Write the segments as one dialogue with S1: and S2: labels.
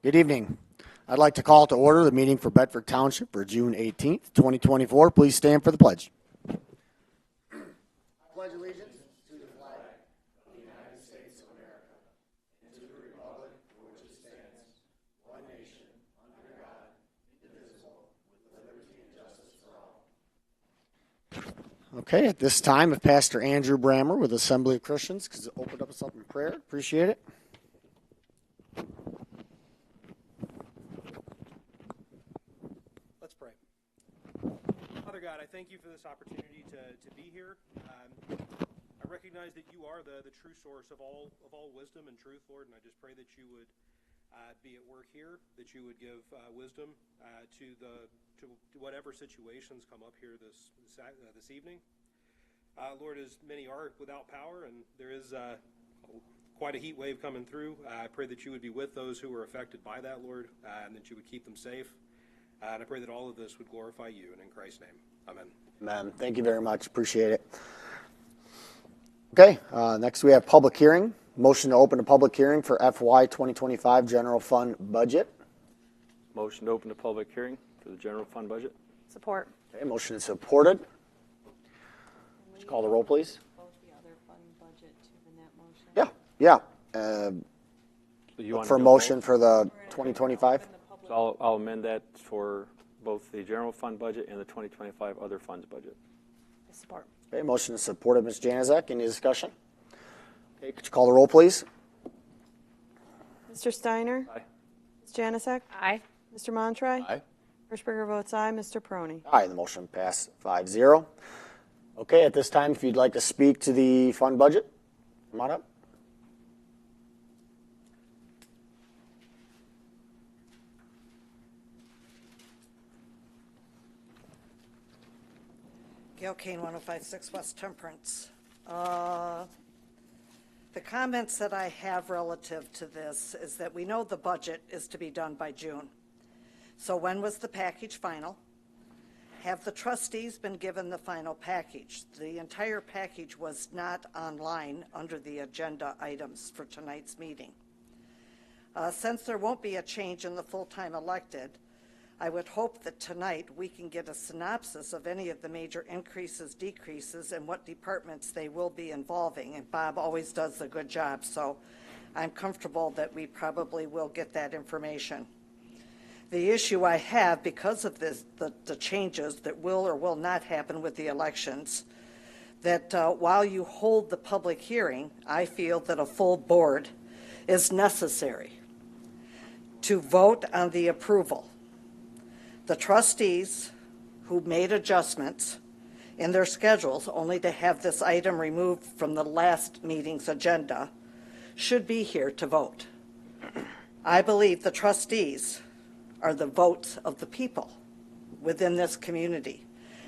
S1: Good evening. I'd like to call to order the meeting for Bedford Township for June 18th, 2024. Please stand for the pledge. I pledge allegiance to the flag of the United States of America and to the republic for which it stands, one nation, under God, indivisible, with liberty and justice for all. Okay, at this time, if Pastor Andrew Brammer with Assembly of Christians could open us up in prayer, appreciate it.
S2: Father God, I thank you for this opportunity to be here. I recognize that you are the true source of all wisdom and truth, Lord, and I just pray that you would be at work here, that you would give wisdom to whatever situations come up here this evening. Lord, as many are without power, and there is quite a heat wave coming through, I pray that you would be with those who were affected by that, Lord, and that you would keep them safe. And I pray that all of this would glorify you, and in Christ's name, amen.
S1: Amen. Thank you very much. Appreciate it. Okay, next we have public hearing. Motion to open a public hearing for FY 2025 General Fund Budget.
S3: Motion to open a public hearing for the General Fund Budget.
S4: Support.
S1: Okay, motion is supported. Would you call the roll, please?
S4: Both the other fund budget in that motion.
S1: Yeah.
S3: So you want
S1: For
S3: to do
S1: motion
S3: both?
S1: for the 2025?
S3: So I'll amend that for both the General Fund Budget and the 2025 Other Funds Budget.
S4: Support.
S1: Okay, motion is supported. Ms. Janaszek, any discussion? Okay, could you call the roll, please?
S4: Mr. Steiner?
S3: Aye.
S4: Ms. Janaszek?
S5: Aye.
S4: Mr. Montry?
S3: Aye.
S4: Hirschberger votes aye. Mr. Peroni?
S1: Aye, the motion passed 5-0. Okay, at this time, if you'd like to speak to the fund budget, come on up.
S6: Gail Kane, 1056 West Temperance. The comments that I have relative to this is that we know the budget is to be done by June. So when was the package final? Have the trustees been given the final package? The entire package was not online under the agenda items for tonight's meeting. Since there won't be a change in the full-time elected, I would hope that tonight we can get a synopsis of any of the major increases, decreases, and what departments they will be involving. And Bob always does a good job, so I'm comfortable that we probably will get that information. The issue I have, because of this, the changes that will or will not happen with the elections, that while you hold the public hearing, I feel that a full board is necessary to vote on the approval. The trustees who made adjustments in their schedules only to have this item removed from the last meeting's agenda should be here to vote. I believe the trustees are the votes of the people within this community,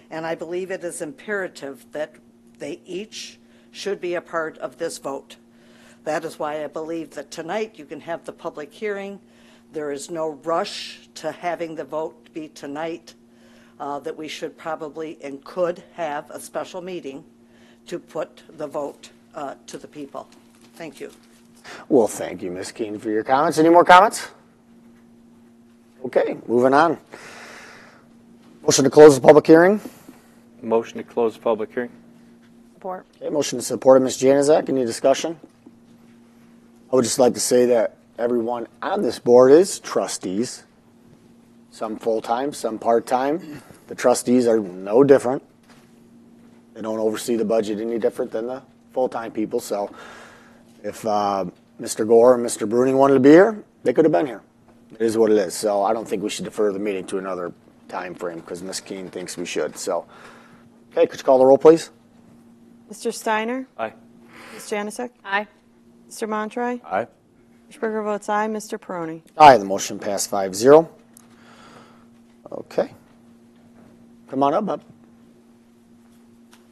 S6: and I believe it is imperative that they each should be a part of this vote. That is why I believe that tonight you can have the public hearing. There is no rush to having the vote be tonight, that we should probably and could have a special meeting to put the vote to the people. Thank you.
S1: Well, thank you, Ms. Keene, for your comments. Any more comments? Okay, moving on. Motion to close the public hearing.
S3: Motion to close the public hearing.
S4: Support.
S1: Okay, motion is supported. Ms. Janaszek, any discussion? I would just like to say that everyone on this board is trustees. Some full-time, some part-time. The trustees are no different. They don't oversee the budget any different than the full-time people. So if Mr. Gore and Mr. Bruning wanted to be here, they could have been here. It is what it is. So I don't think we should defer the meeting to another time frame because Ms. Keene thinks we should. So, okay, could you call the roll, please?
S4: Mr. Steiner?
S3: Aye.
S4: Ms. Janaszek?
S5: Aye.
S4: Mr. Montry?
S3: Aye.
S4: Hirschberger votes aye. Mr. Peroni?
S1: Aye, the motion passed 5-0. Okay. Come on up, Bob.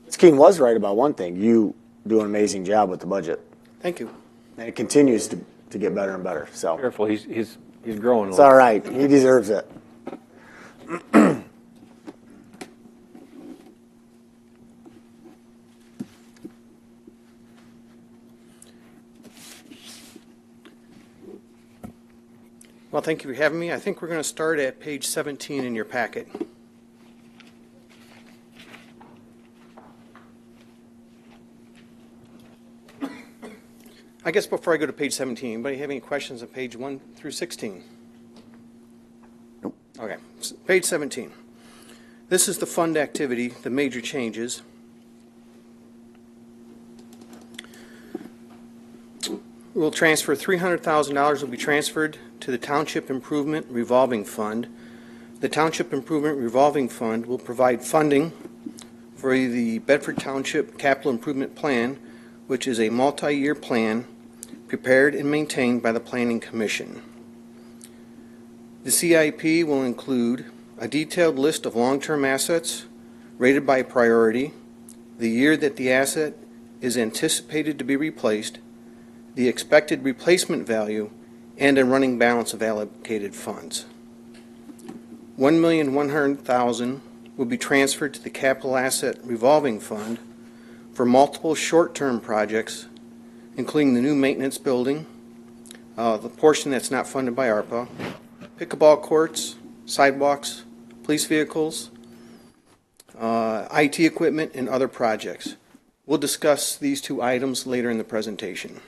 S1: Ms. Keene was right about one thing. You do an amazing job with the budget.
S7: Thank you.
S1: And it continues to get better and better. So
S3: Careful, he's growing.
S1: it's all right. He deserves it.
S2: Well, thank you for having me. I think we're going to start at page 17 in your packet. I guess before I go to page 17, anybody have any questions on page 1 through 16?
S1: Nope.
S2: Okay, page 17. This is the fund activity, the major changes. We'll transfer $300,000 will be transferred to the Township Improvement Revolving Fund. The Township Improvement Revolving Fund will provide funding for the Bedford Township Capital Improvement Plan, which is a multi-year plan prepared and maintained by the Planning Commission. The CIP will include a detailed list of long-term assets rated by priority, the year that the asset is anticipated to be replaced, the expected replacement value, and a running balance of allocated funds. $1,100,000 will be transferred to the Capital Asset Revolving Fund for multiple short-term projects, including the new maintenance building, the portion that's not funded by ARPA, pickleball courts, sidewalks, police vehicles, IT equipment, and other projects. We'll discuss these two items later in the presentation.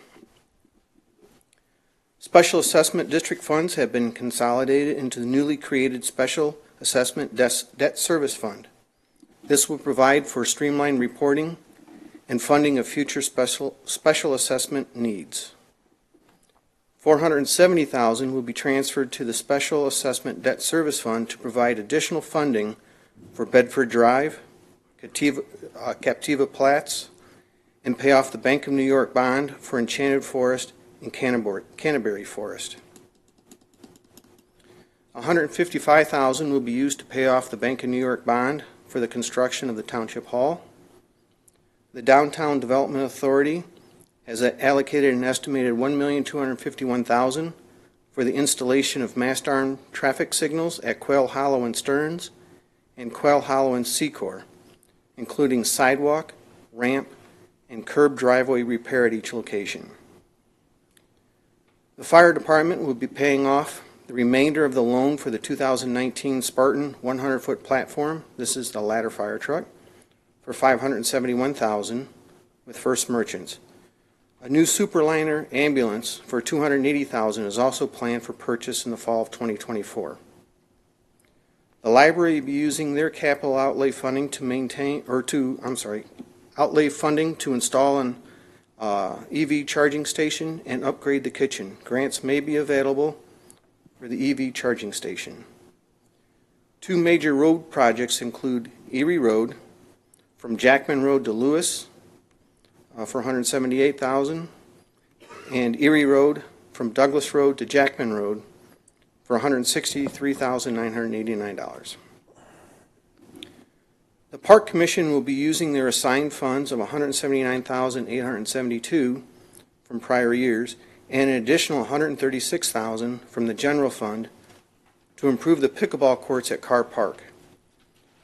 S2: Special Assessment District funds have been consolidated into the newly created Special Assessment Debt Service Fund. This will provide for streamlined reporting and funding of future special assessment needs. $470,000 will be transferred to the Special Assessment Debt Service Fund to provide additional funding for Bedford Drive, Captiva Platts, and pay off the Bank of New York bond for Enchanted Forest and Canterbury Forest. $155,000 will be used to pay off the Bank of New York bond for the construction of the Township Hall. The Downtown Development Authority has allocated an estimated $1,251,000 for the installation of mast arm traffic signals at Quail Hollow and Stearns and Quail Hollow and Secor, including sidewalk, ramp, and curb driveway repair at each location. The Fire Department will be paying off the remainder of the loan for the 2019 Spartan 100-foot platform. This is the ladder fire truck for $571,000 with First Merchants. A new Superliner ambulance for $280,000 is also planned for purchase in the fall of 2024. The library will be using their capital outlay funding to outlay funding to install an EV charging station and upgrade the kitchen. Grants may be available for the EV charging station. Two major road projects include Erie Road from Jackman Road to Lewis for $178,000, and Erie Road from Douglas Road to Jackman Road for $163,989. The Park Commission will be using their assigned funds of $179,872 from prior years and an additional $136,000 from the general fund to improve the pickleball courts at Carr Park.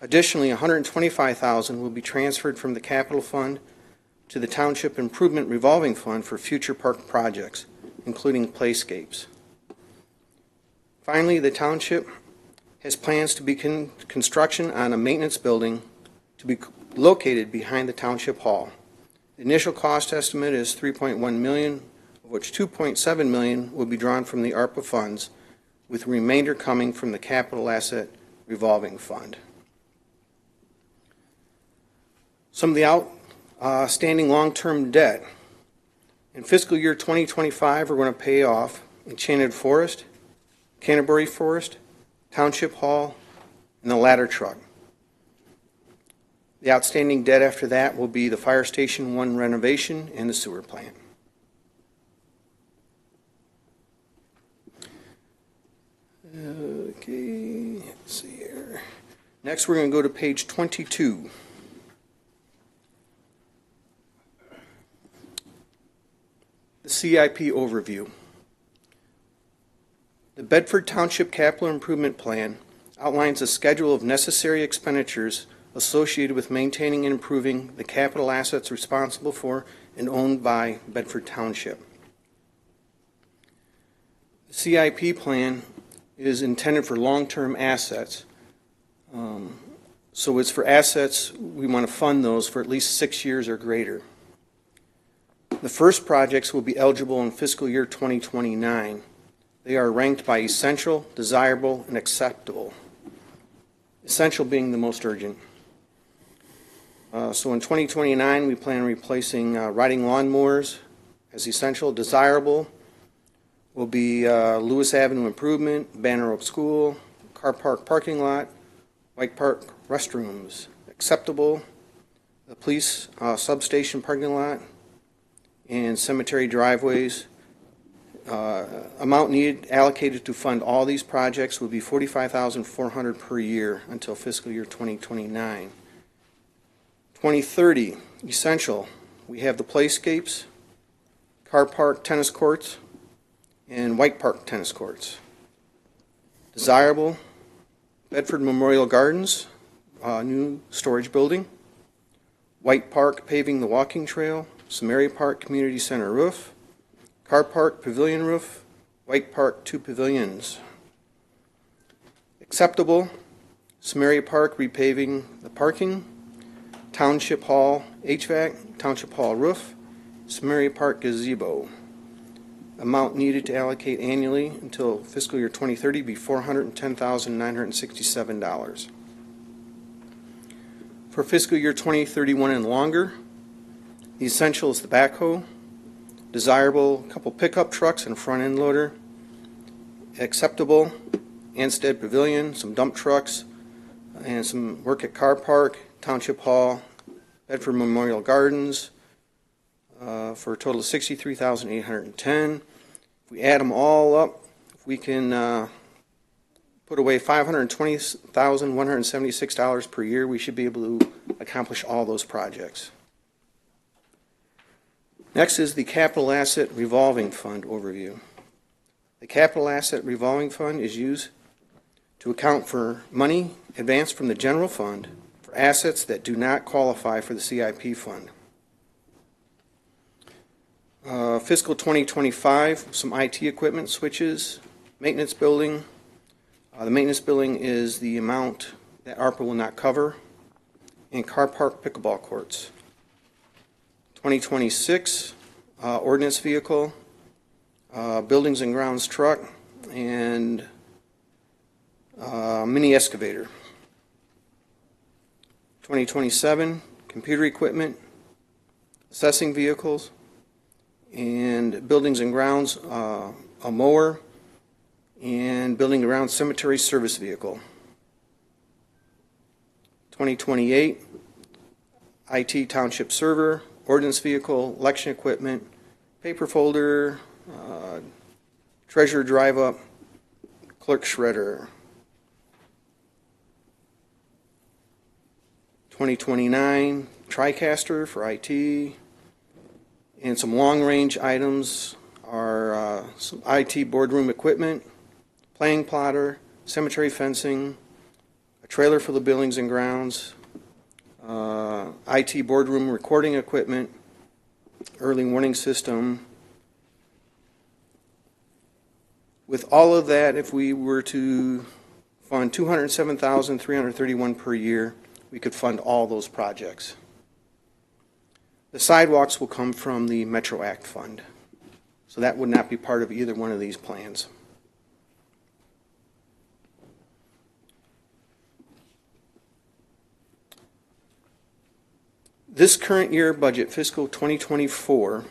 S2: Additionally, $125,000 will be transferred from the capital fund to the Township Improvement Revolving Fund for future park projects, including playscapes. Finally, the Township has plans to begin construction on a maintenance building to be located behind the Township Hall. The initial cost estimate is $3.1 million, of which $2.7 million will be drawn from the ARPA funds, with the remainder coming from the Capital Asset Revolving Fund. Some of the outstanding long-term debt. In fiscal year 2025, we're going to pay off Enchanted Forest, Canterbury Forest, Township Hall, and the ladder truck. The outstanding debt after that will be the Fire Station 1 renovation and the sewer plant. Okay, let's see here. Next, we're going to go to page 22. The CIP overview. The Bedford Township Capital Improvement Plan outlines a schedule of necessary expenditures associated with maintaining and improving the capital assets responsible for and owned by Bedford Township. The CIP plan
S5: is intended for long-term assets. So it's for assets, we want to fund those for at least 6 years or greater. The first projects will be eligible in fiscal year 2029. They are ranked by essential, desirable, and acceptable. Essential being the most urgent. So in 2029, we plan on replacing riding lawnmowers as essential. Desirable will be Lewis Avenue Improvement, Banner Oak School, Car Park Parking Lot, White Park Restrooms. Acceptable, the police substation parking lot, and cemetery driveways. Amount needed allocated to fund all these projects will be $45,400 per year until fiscal year 2029. 2030, essential, we have the playscapes, Car Park tennis courts, and White Park tennis courts. Desirable, Bedford Memorial Gardens, new storage building, White Park paving the walking trail, Samaria Park Community Center roof, Car Park Pavilion roof, White Park 2 pavilions. Acceptable, Samaria Park repaving the parking, Township Hall HVAC, Township Hall roof, Samaria Park gazebo. Amount needed to allocate annually until fiscal year 2030 be $410,967. For fiscal year 2031 and longer, the essential is the backhoe, desirable, a couple pickup trucks and a front end loader. Acceptable, Anstead Pavilion, some dump trucks, and some work at Car Park, Township Hall, Bedford Memorial Gardens, for a total of $63,810. If we add them all up, if we can put away $520,176 per year, we should be able to accomplish all those projects. Next is the Capital Asset Revolving Fund overview. The Capital Asset Revolving Fund is used to account for money advanced from the general fund for assets that do not qualify for the CIP fund. Fiscal 2025, some IT equipment switches, maintenance building. The maintenance building is the amount that ARPA will not cover, and Car Park pickleball courts. 2026, ordinance vehicle, buildings and grounds truck, and mini excavator. 2027, computer equipment, assessing vehicles, and buildings and grounds, a mower, and building and grounds cemetery service vehicle. 2028, IT township server, ordinance vehicle, election equipment, paper folder, treasurer drive up, clerk shredder. 2029, TriCaster for IT, and some long-range items are some IT boardroom equipment, planning plotter, cemetery fencing, a trailer for the buildings and grounds, IT boardroom recording equipment, early warning system. With all of that, if we were to fund $207,331 per year, we could fund all those projects. The sidewalks will come from the Metro Act fund, so that would not be part of either one of these plans. This current year budget, fiscal 2024,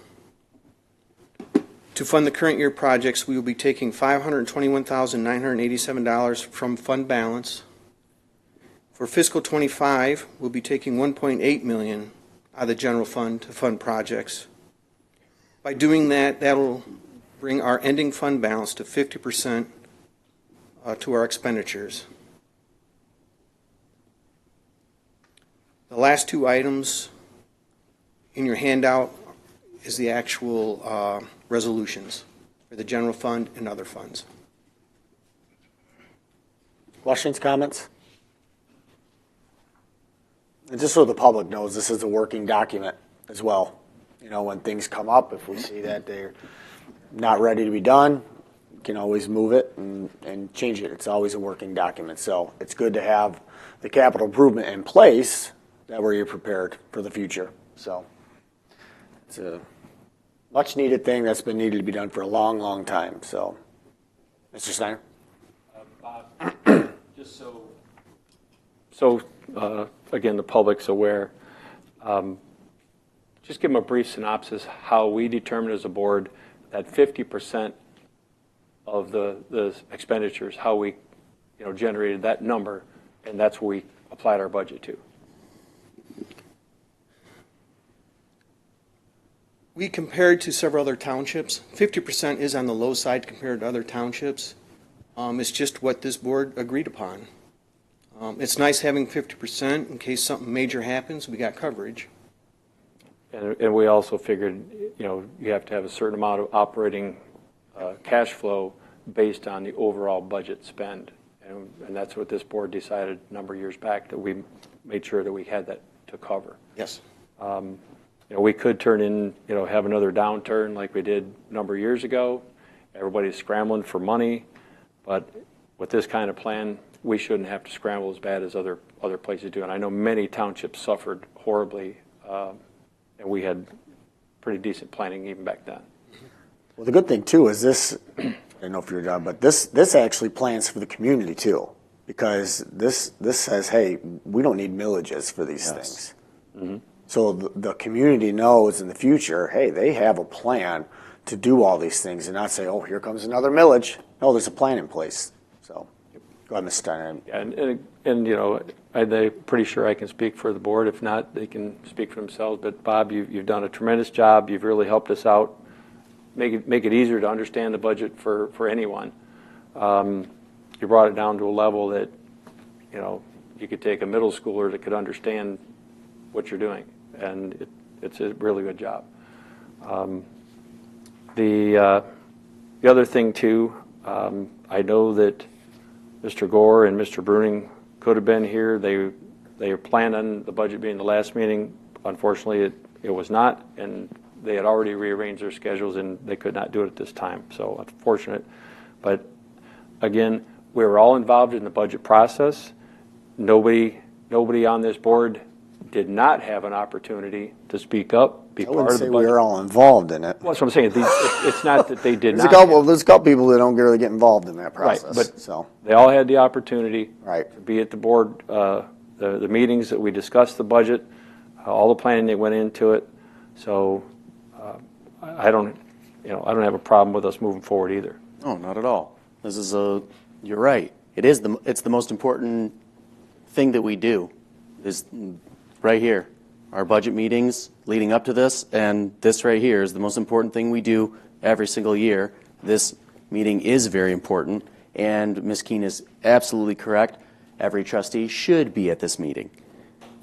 S5: to fund the current year projects, we will be taking $521,987 from fund balance. For fiscal 25, we'll be taking $1.8 million out of the general fund to fund projects. By doing that, that'll bring our ending fund balance to 50% to our expenditures. The last two items in your handout is the actual resolutions for the general fund and other funds.
S1: Questions, comments? And just so the public knows, this is a working document as well. You know, when things come up, if we see that they're not ready to be done, you can always move it and change it. It's always a working document. So it's good to have the capital improvement in place. That way you're prepared for the future. So it's a much needed thing that's been needed to be done for a long, long time. So, Mr. Steiner?
S3: Bob, just so again, the public's aware, just give them a brief synopsis how we determined as a board that 50% of the expenditures, how we generated that number, and that's what we applied our budget to.
S5: We compared to several other townships. 50% is on the low side compared to other townships. It's just what this board agreed upon. It's nice having 50% in case something major happens. We got coverage.
S3: And we also figured, you have to have a certain amount of operating cash flow based on the overall budget spend. And that's what this board decided a number of years back, that we made sure that we had that to cover.
S5: Yes.
S3: We could turn in, have another downturn like we did a number of years ago. Everybody's scrambling for money. But with this kind of plan, we shouldn't have to scramble as bad as other places do. And I know many townships suffered horribly, and we had pretty decent planning even back then.
S1: Well, the good thing too is this, I don't know if you're done, but this actually plans for the community too, because this says, hey, we don't need millages for these things. Mm-hmm. So the community knows in the future, hey, they have a plan to do all these things and not say, oh, here comes another millage. No, there's a plan in place. So go ahead, Mr. Steiner.
S3: And I'm pretty sure I can speak for the board. If not, they can speak for themselves. But Bob, you've done a tremendous job. You've really helped us out. Make it easier to understand the budget for anyone. You brought it down to a level that, you could take a middle schooler that could understand what you're doing. And it's a really good job. The other thing too, I know that Mr. Gore and Mr. Bruning could have been here. They planned on the budget being the last meeting. Unfortunately, it was not, and they had already rearranged their schedules and they could not do it at this time. So unfortunate. But again, we were all involved in the budget process. Nobody on this board did not have an opportunity to speak up, be
S1: I
S3: part
S1: wouldn't
S3: of the
S1: say
S3: budget.
S1: we were all involved in it.
S3: Well, that's what I'm saying. It's not that they did
S1: There's
S3: not.
S1: a couple people that don't really get involved in that process.
S3: Right, but
S1: so
S3: they all had the opportunity
S1: Right.
S3: to be at the board, the meetings that we discussed the budget, all the planning that went into it. So I don't have a problem with us moving forward either.
S7: No, not at all. This is you're right. It's the most important thing that we do is right here. Our budget meetings leading up to this, and this right here is the most important thing we do every single year. This meeting is very important, and Ms. Keene is absolutely correct. Every trustee should be at this meeting.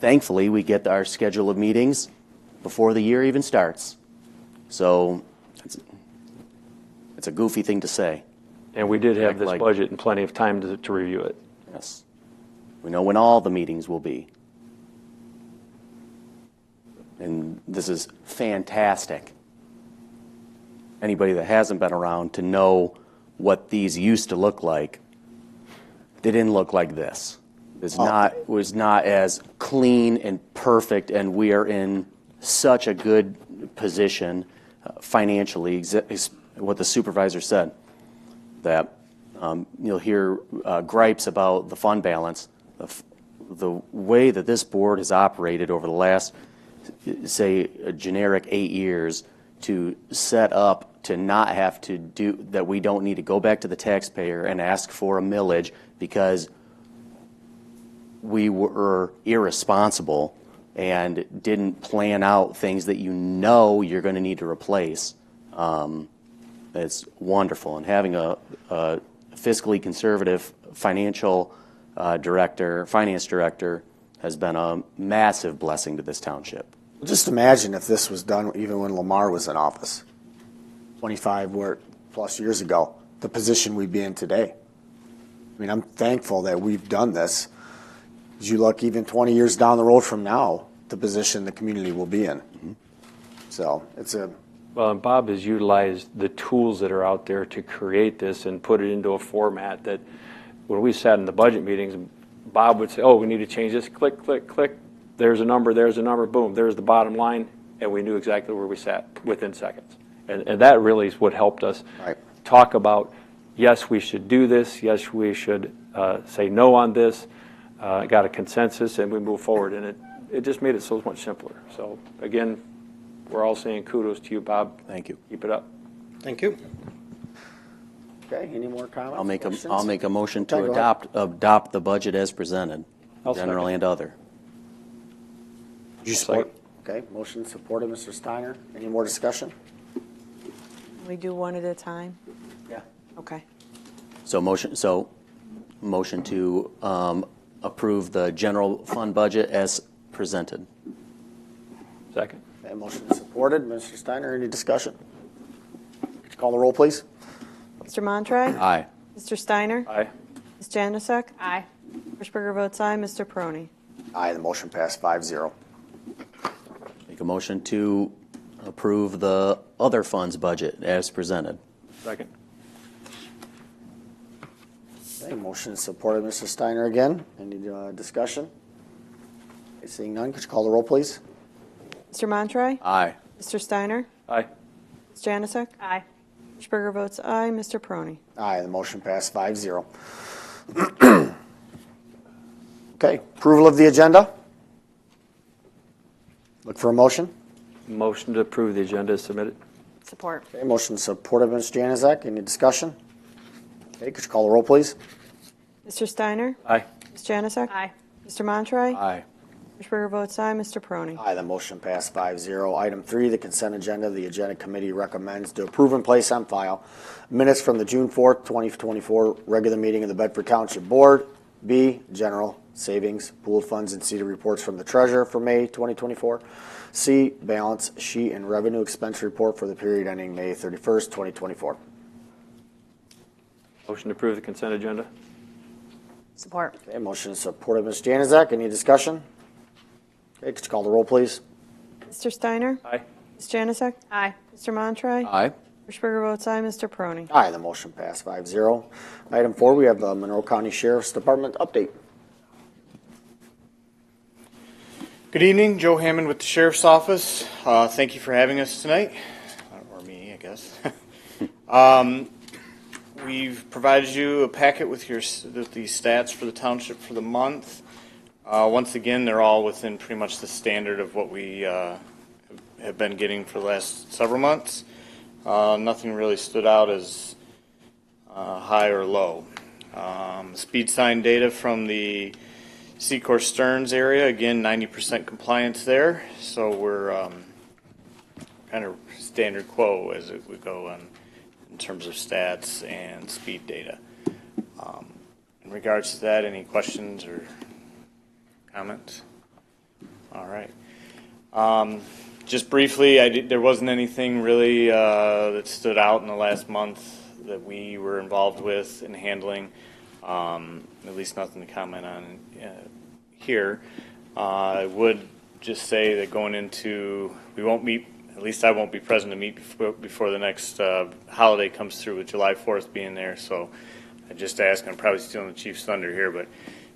S7: Thankfully, we get our schedule of meetings before the year even starts. So it's a goofy thing to say.
S3: And we did have this
S7: Like-
S3: budget and plenty of time to review it.
S7: Yes. We know when all the meetings will be. And this is fantastic. Anybody that hasn't been around to know what these used to look like, they didn't look like this. It's was not as clean and perfect, and we are in such a good position financially, what the supervisor said, that you'll hear gripes about the fund balance. The way that this board has operated over the last, say, a generic 8 years to set up to not have to do, that we don't need to go back to the taxpayer and ask for a millage because we were irresponsible and didn't plan out things that you're going to need to replace. It's wonderful. And having a fiscally conservative finance director has been a massive blessing to this township.
S1: just imagine if this was done even when Lamar was in office, 25 plus years ago, the position we'd be in today. I mean, I'm thankful that we've done this. As you look even 20 years down the road from now, the position the community will be in. Mm-hmm. So it's a
S3: Well, and Bob has utilized the tools that are out there to create this and put it into a format that when we sat in the budget meetings, Bob would say, oh, we need to change this, click, click, click, there's a number, boom, there's the bottom line, and we knew exactly where we sat within seconds. And that really is what helped us talk about, yes, we should do this, yes, we should say no on this, got a consensus, and we move forward, and it just made it so much simpler. So, again, we're all saying kudos to you, Bob.
S7: Thank you.
S3: Keep it up.
S5: Thank you.
S1: Okay, any more comments?
S7: I'll make a motion
S1: Okay,
S7: to
S1: go ahead.
S7: adopt the budget as presented,
S3: I'll
S7: general
S3: second.
S7: and other.
S1: Did you support? Okay, motion supported, Mr. Steiner. Any more discussion?
S4: We do one at a time?
S1: Yeah.
S4: Okay.
S7: So motion to approve the general fund budget as presented.
S3: Second.
S1: Okay, motion supported, Mr. Steiner. Any discussion? Could you call the roll, please?
S4: Mr. Montroy?
S7: Aye.
S4: Mr. Steiner?
S3: Aye.
S4: Ms. Janusik? Aye. Hirschberger votes aye. Mr. Peroni?
S1: Aye, the motion passed 5-0.
S7: Make a motion to approve the other funds budget as presented.
S3: Second.
S1: Okay, motion supported, Mr. Steiner again. Any discussion? Okay, seeing none, could you call the roll, please?
S4: Mr. Montroy?
S7: Aye.
S4: Mr. Steiner?
S3: Aye.
S4: Ms. Janusik? Aye. Hirschberger votes aye. Mr. Peroni?
S1: Aye, the motion passed 5-0. Okay, approval of the agenda. Look for a motion.
S3: Motion to approve the agenda is submitted.
S4: Support.
S1: Okay, motion supported, Ms. Januzak. Any discussion? Okay, could you call the roll, please?
S4: Mr. Steiner?
S3: Aye.
S4: Ms. Janusik? Aye. Mr. Montroy?
S7: Aye.
S4: Hirschberger votes aye. Mr. Peroni?
S1: Aye, the motion passed 5-0. Item 3, the consent agenda. The agenda committee recommends to approve and place on file minutes from the June 4th, 2024 regular meeting of the Bedford Township Board. B, general savings, pooled funds, and CETA reports from the treasurer for May 2024. C, balance sheet and revenue expense report for the period ending May 31st, 2024.
S3: Motion to approve the consent agenda.
S4: Support.
S1: Okay, motion is supported, Ms. Januzak. Any discussion? Okay, could you call the roll, please?
S4: Mr. Steiner?
S3: Aye.
S4: Ms. Janusik? Aye. Mr. Montroy?
S7: Aye.
S4: Hirschberger votes aye. Mr. Peroni?
S1: Aye, the motion passed 5-0. Item 4, we have the Monroe County Sheriff's Department update.
S8: Good evening, Joe Hammond with the Sheriff's Office. Thank you for having us tonight, or me, I guess. We've provided you a packet with the stats for the township for the month. Once again, they're all within pretty much the standard of what we have been getting for the last several months. Nothing really stood out as high or low. Speed sign data from the Secor Stearns area, again, 90% compliance there. So we're kind of standard quo as we go on in terms of stats and speed data. In regards to that, any questions or comments? All right. Just briefly, there wasn't anything really that stood out in the last month that we were involved with in handling. At least nothing to comment on here. I would just say that going into, we won't meet, at least I won't be present to meet before the next holiday comes through, with July 4th being there. So I just ask, I'm probably stealing the Chief's thunder here, but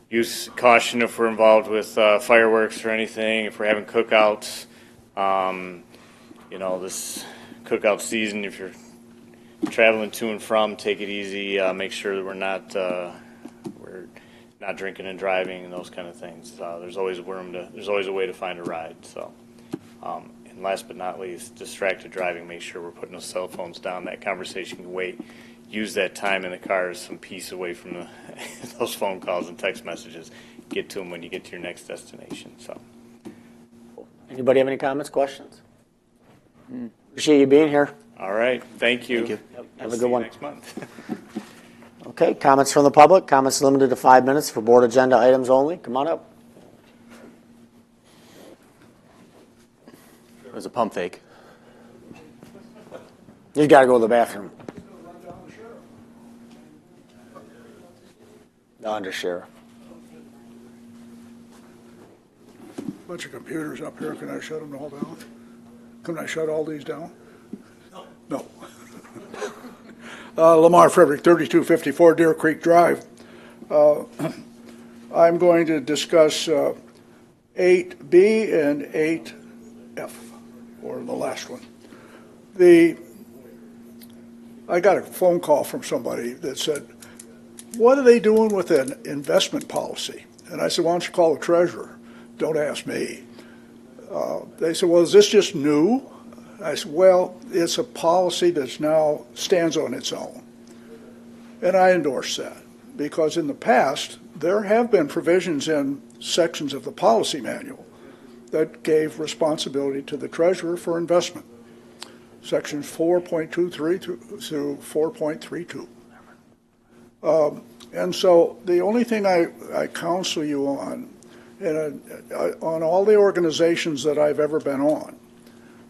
S8: use caution if we're involved with fireworks or anything, if we're having cookouts. This cookout season, if you're traveling to and from, take it easy. Make sure that we're not drinking and driving and those kind of things. There's always a way to find a ride. So, and last but not least, distracted driving. Make sure we're putting those cell phones down. That conversation can wait. Use that time in the car as some peace away from those phone calls and text messages. Get to them when you get to your next destination. So.
S1: Anybody have any comments, questions? Appreciate you being here.
S8: All right. Thank you.
S7: Thank you.
S1: Have
S8: We'll
S1: a
S8: see
S1: good
S8: you
S1: one.
S8: next month.
S1: Okay, comments from the public. Comments limited to 5 minutes for board agenda items only. Come on up.
S7: It was a pump fake.
S1: You got to go to the bathroom. The under sheriff.
S9: Bunch of computers up here. Can I shut them all down? Can I shut all these down? No. Lamar Frederick, 3254 Deer Creek Drive. I'm going to discuss 8B and 8F, or the last one. I got a phone call from somebody that said, what are they doing with an investment policy? And I said, why don't you call the treasurer? Don't ask me. They said, well, is this just new? I said, well, it's a policy that's now stands on its own. And I endorse that because in the past, there have been provisions in sections of the policy manual that gave responsibility to the treasurer for investment. Sections 4.23 through 4.32. And so the only thing I counsel you on, and on all the organizations that I've ever been on,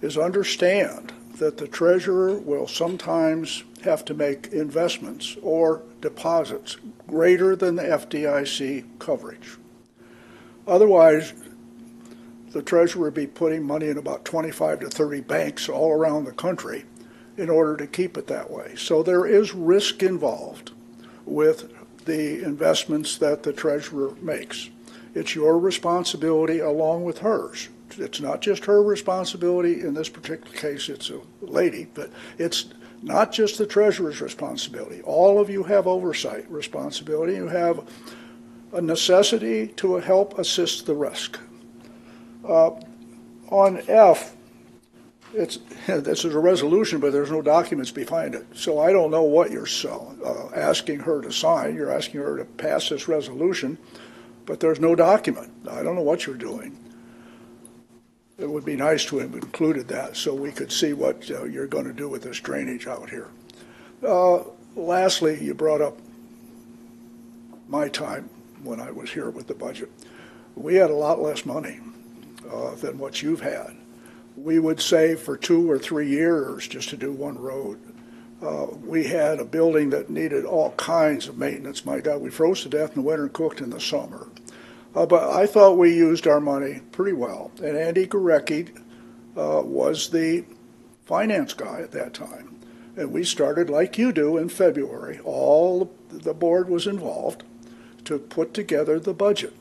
S9: is understand that the treasurer will sometimes have to make investments or deposits greater than the FDIC coverage. Otherwise, the treasurer would be putting money in about 25 to 30 banks all around the country in order to keep it that way. So there is risk involved with the investments that the treasurer makes. It's your responsibility along with hers. It's not just her responsibility. In this particular case, it's a lady, but it's not just the treasurer's responsibility. All of you have oversight responsibility. You have a necessity to help assist the rest. On F, this is a resolution, but there's no documents behind it. So I don't know what you're asking her to sign. You're asking her to pass this resolution, but there's no document. I don't know what you're doing. It would be nice to have included that so we could see what you're going to do with this drainage out here. Lastly, you brought up my time when I was here with the budget. We had a lot less money than what you've had. We would save for 2 or 3 years just to do one road. We had a building that needed all kinds of maintenance. My God, we froze to death in the winter and cooked in the summer. But I thought we used our money pretty well. And Andy Gorecki was the finance guy at that time. And we started, like you do, in February. All the board was involved to put together the budget.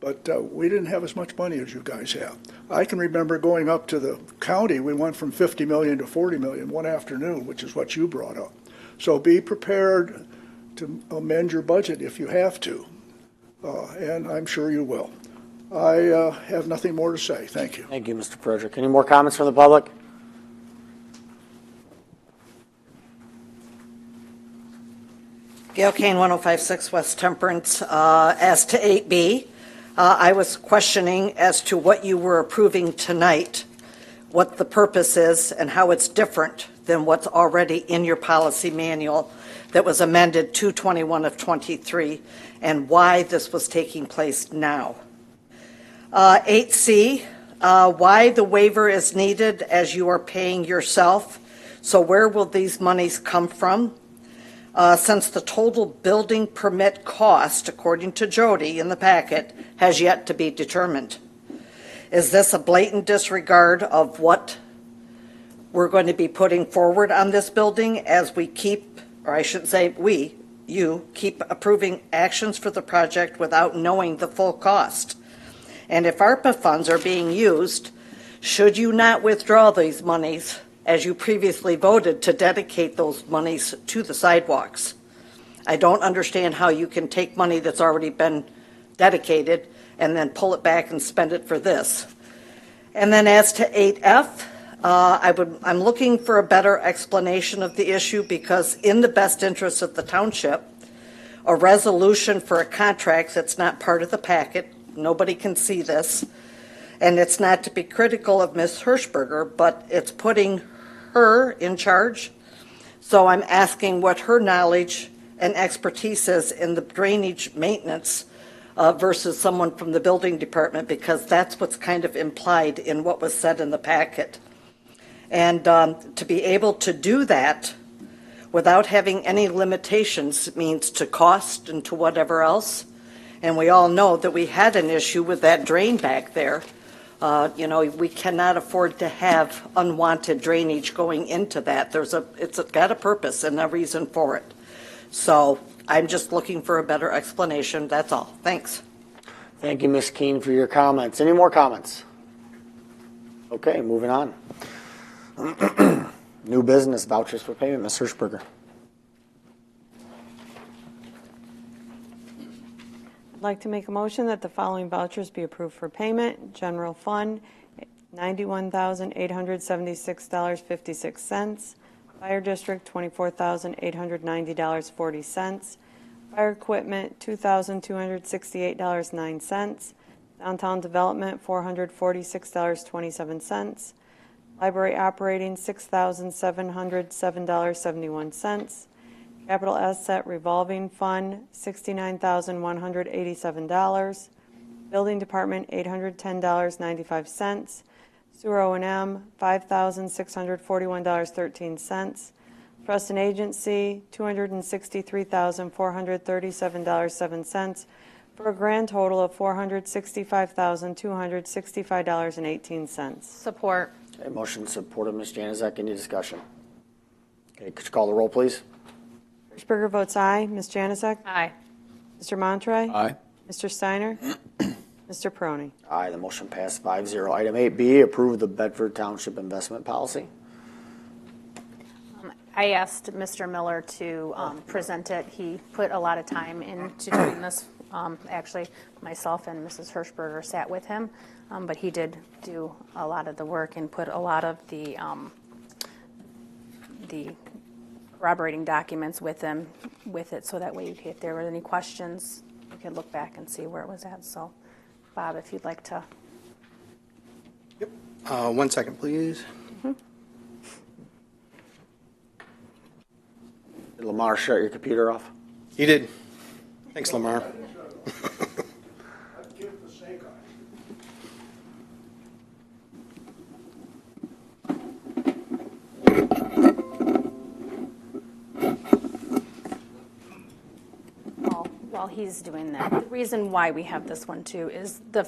S9: But we didn't have as much money as you guys have. I can remember going up to the county. We went from 50 million to 40 million one afternoon, which is what you brought up. So be prepared to amend your budget if you have to. And I'm sure you will. I have nothing more to say. Thank you.
S1: Thank you, Mr. Frederick. Any more comments from the public?
S6: Gail Kane, 1056 West Temperance. As to 8B, I was questioning as to what you were approving tonight, what the purpose is, and how it's different than what's already in your policy manual that was amended 2/21 of 23, and why this was taking place now. 8C, why the waiver is needed as you are paying yourself. So where will these monies come from? Since the total building permit cost, according to Jody in the packet, has yet to be determined. Is this a blatant disregard of what we're going to be putting forward on this building as we keep, or I shouldn't say you keep approving actions for the project without knowing the full cost? And if ARPA funds are being used, should you not withdraw these monies as you previously voted to dedicate those monies to the sidewalks? I don't understand how you can take money that's already been dedicated and then pull it back and spend it for this. And then as to 8F, I'm looking for a better explanation of the issue, because in the best interest of the township, a resolution for a contract that's not part of the packet, nobody can see this, and it's not to be critical of Ms. Hirschberger, but it's putting her in charge. So I'm asking what her knowledge and expertise is in the drainage maintenance versus someone from the building department, because that's what's kind of implied in what was said in the packet. And to be able to do that without having any limitations means to cost and to whatever else. And we all know that we had an issue with that drain back there We cannot afford to have unwanted drainage going into that. It's got a purpose and a reason for it. So I'm just looking for a better explanation, that's all. Thanks.
S1: Thank you, Ms. Keen, for your comments. Any more comments? Okay, moving on. New business vouchers for payment, Ms. Hirschberger.
S4: I'd like to make a motion that the following vouchers be approved for payment. General Fund, $91,876.56. Fire District, $24,890.40. Fire Equipment, $2,268.09. Downtown Development, $446.27. Library Operating, $6,707.71. Capital Asset Revolving Fund, $69,187. Building Department, $810.95. Sewer O&M, $5,641.13. Trust and Agency, $263,437.07, for a grand total of $465,265.18.
S10: Support.
S1: Okay, motion supported, Ms. Januzak. Any discussion? Okay, could you call the roll, please?
S4: Hirschberger votes aye. Ms. Januzak?
S10: Aye.
S4: Mr. Montroy?
S7: Aye.
S4: Mr. Steiner? Mr. Peroni?
S1: Aye, the motion passed 5-0. Item 8B, approve the Bedford Township investment policy.
S10: I asked Mr. Miller to present it. He put a lot of time into doing this. Actually, myself and Mrs. Hirschberger sat with him, but he did do a lot of the work and put a lot of the corroborating documents with it, so that way, if there were any questions, you could look back and see where it was at. So, Bob, if you'd like to.
S5: Yep. 1 second, please.
S1: Did Lamar shut your computer off?
S5: He did. Thanks, Lamar.
S10: While he's doing that, the reason why we have this one too is the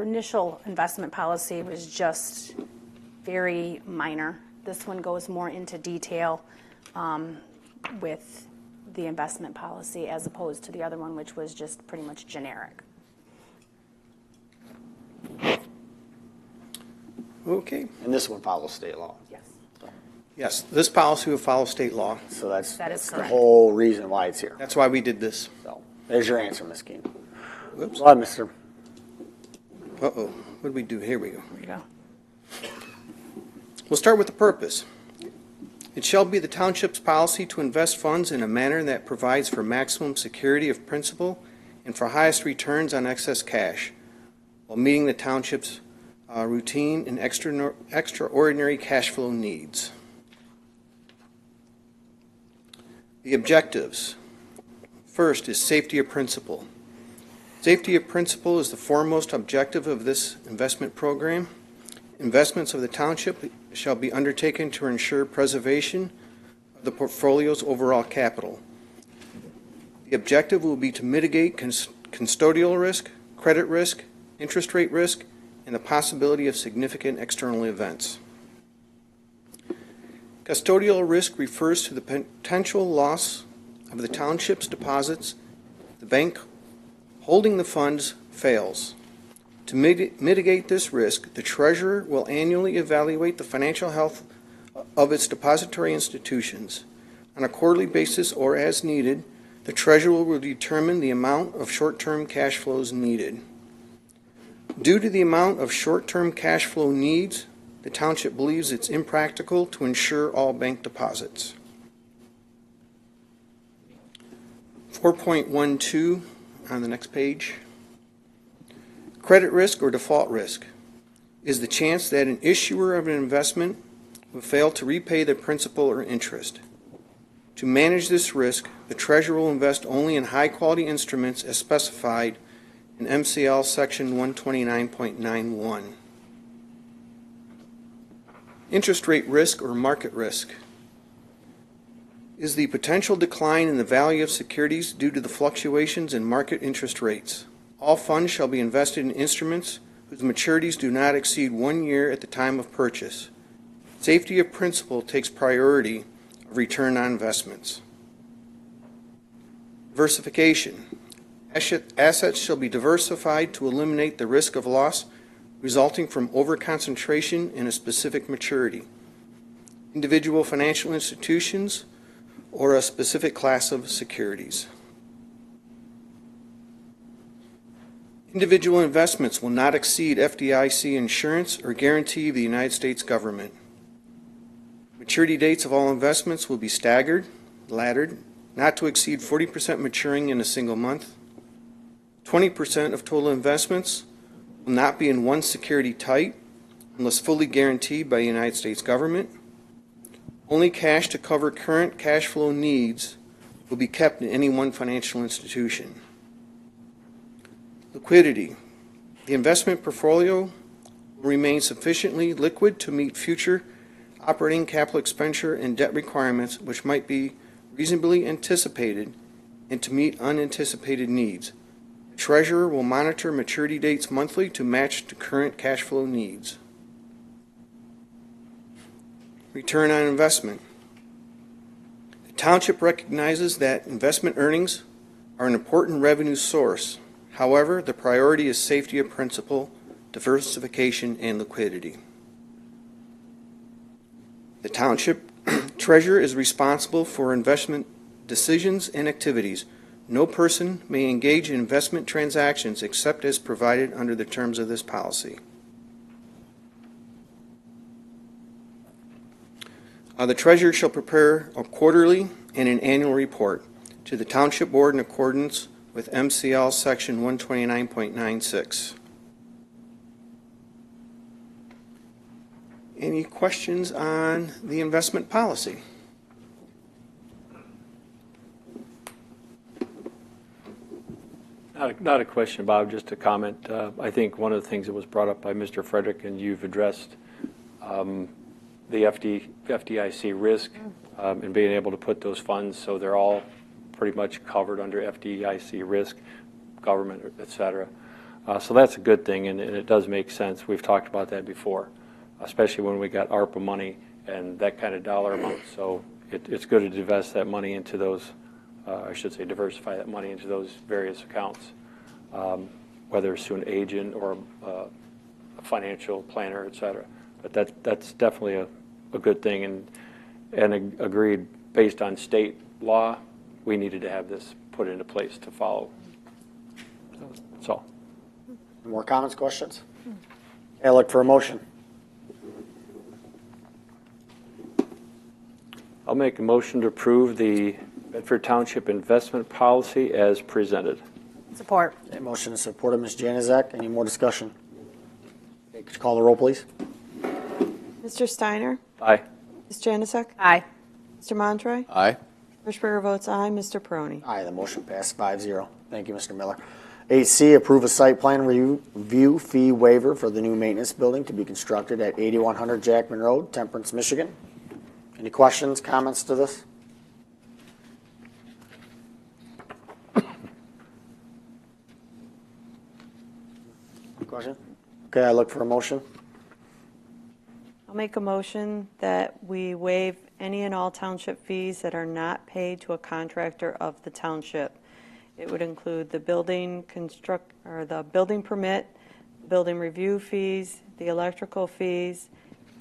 S10: initial investment policy was just very minor. This one goes more into detail with the investment policy as opposed to the other one, which was just pretty much generic.
S5: Okay.
S1: And this one follows state law.
S10: Yes.
S5: Yes, this policy will follow state law.
S1: So that's
S10: That is
S1: the
S10: correct.
S1: whole reason why it's here.
S5: That's why we did this.
S1: So there's your answer, Ms. Keen.
S5: Whoops.
S1: Go ahead, Mr.
S5: Uh-oh. What did we do? Here we go.
S10: There you go.
S5: We'll start with the purpose. It shall be the township's policy to invest funds in a manner that provides for maximum security of principal and for highest returns on excess cash, while meeting the township's routine and extraordinary cash flow needs. The objectives. First is safety of principal. Safety of principal is the foremost objective of this investment program. Investments of the township shall be undertaken to ensure preservation of the portfolio's overall capital. The objective will be to mitigate custodial risk, credit risk, interest rate risk, and the possibility of significant external events. Custodial risk refers to the potential loss of the township's deposits. The bank holding the funds fails. To mitigate this risk, the treasurer will annually evaluate the financial health of its depository institutions. On a quarterly basis or as needed, the treasurer will determine the amount of short-term cash flows needed. Due to the amount of short-term cash flow needs, the township believes it's impractical to insure all bank deposits. 4.12 on the next page. Credit risk or default risk is the chance that an issuer of an investment will fail to repay the principal or interest. To manage this risk, the treasurer will invest only in high-quality instruments as specified in MCL Section 129.91. Interest rate risk or market risk is the potential decline in the value of securities due to the fluctuations in market interest rates. All funds shall be invested in instruments whose maturities do not exceed 1 year at the time of purchase. Safety of principal takes priority of return on investments. Diversification. Assets shall be diversified to eliminate the risk of loss resulting from overconcentration in a specific maturity, individual financial institutions, or a specific class of securities. Individual investments will not exceed FDIC insurance or guarantee of the United States government. Maturity dates of all investments will be staggered, laddered, not to exceed 40% maturing in a single month. 20% of total investments will not be in one security type unless fully guaranteed by the United States government. Only cash to cover current cash flow needs will be kept in any one financial institution. Liquidity. The investment portfolio will remain sufficiently liquid to meet future operating capital expenditure and debt requirements which might be reasonably anticipated and to meet unanticipated needs. The treasurer will monitor maturity dates monthly to match to current cash flow needs. Return on investment. The township recognizes that investment earnings are an important revenue source. However, the priority is safety of principal, diversification, and liquidity. The township treasurer is responsible for investment decisions and activities. No person may engage in investment transactions except as provided under the terms of this policy. The treasurer shall prepare a quarterly and an annual report to the township board in accordance with MCL section 129.96. Any questions on the investment policy?
S3: Not a question, Bob, just a comment. I think one of the things that was brought up by Mr. Frederick, and you've addressed the FDIC risk and being able to put those funds so they're all pretty much covered under FDIC risk, government, et cetera. So that's a good thing, and it does make sense. We've talked about that before, especially when we got ARPA money and that kind of dollar amount. So it's good to divest that money into those, I should say diversify that money into those various accounts, whether it's to an agent or a financial planner, et cetera. But that's definitely a good thing, and agreed, based on state law, we needed to have this put into place to follow. That's all.
S1: More comments, questions? Okay, I look for a motion.
S3: I'll make a motion to approve the Bedford Township investment policy as presented.
S10: Support.
S1: Okay, motion is supported. Ms. Januzak, any more discussion? Okay, could you call the roll, please?
S4: Mr. Steiner?
S3: Aye.
S4: Ms. Janusik?
S10: Aye.
S4: Mr. Montroy?
S7: Aye.
S4: Hirschberger votes aye. Mr. Peroni?
S1: Aye, the motion passed 5-0. Thank you, Mr. Miller. 8C, approve a site plan review fee waiver for the new maintenance building to be constructed at 8100 Jackman Road, Temperance, Michigan. Any questions, comments to this? Question? Okay, I look for a motion.
S4: I'll make a motion that we waive any and all township fees that are not paid to a contractor of the township. It would include the building building permit, building review fees, the electrical fees,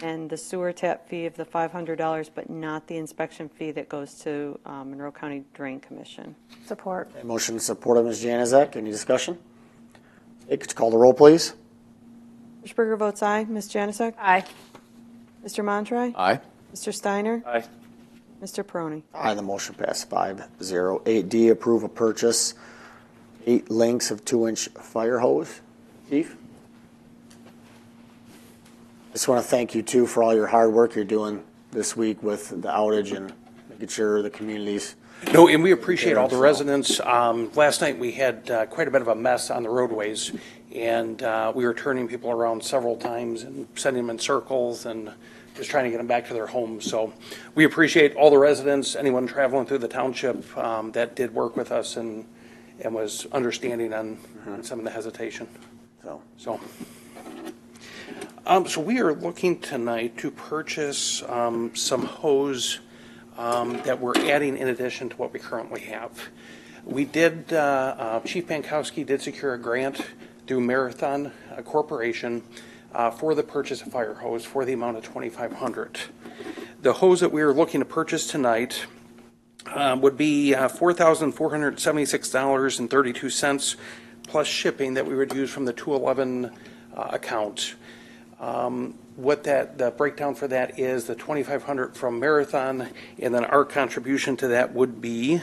S4: and the sewer tap fee of the $500, but not the inspection fee that goes to Monroe County Drain Commission.
S10: Support.
S1: Okay, motion is supported. Ms. Januzak, any discussion? Okay, could you call the roll, please?
S4: Hirschberger votes aye. Ms. Janusik?
S10: Aye.
S4: Mr. Montroy?
S7: Aye.
S4: Mr. Steiner?
S3: Aye.
S4: Mr. Peroni?
S1: Aye, the motion passed 5-0. 8D, approve a purchase 8 lengths of 2-inch fire hose. Chief? Just want to thank you, too, for all your hard work you're doing this week with the outage and making sure the communities.
S11: No, and we appreciate all the residents. Last night, we had quite a bit of a mess on the roadways, and we were turning people around several times and sending them in circles and just trying to get them back to their homes. So we appreciate all the residents, anyone traveling through the township that did work with us and was understanding on some of the hesitation.
S1: So,
S11: So So we are looking tonight to purchase some hose that we're adding in addition to what we currently have. We did, Chief Pankowski did secure a grant through Marathon Corporation for the purchase of fire hose for the amount of $2,500. The hose that we are looking to purchase tonight would be $4,476.32 plus shipping that we would use from the 211 account. What the breakdown for that is the $2,500 from Marathon, and then our contribution to that would be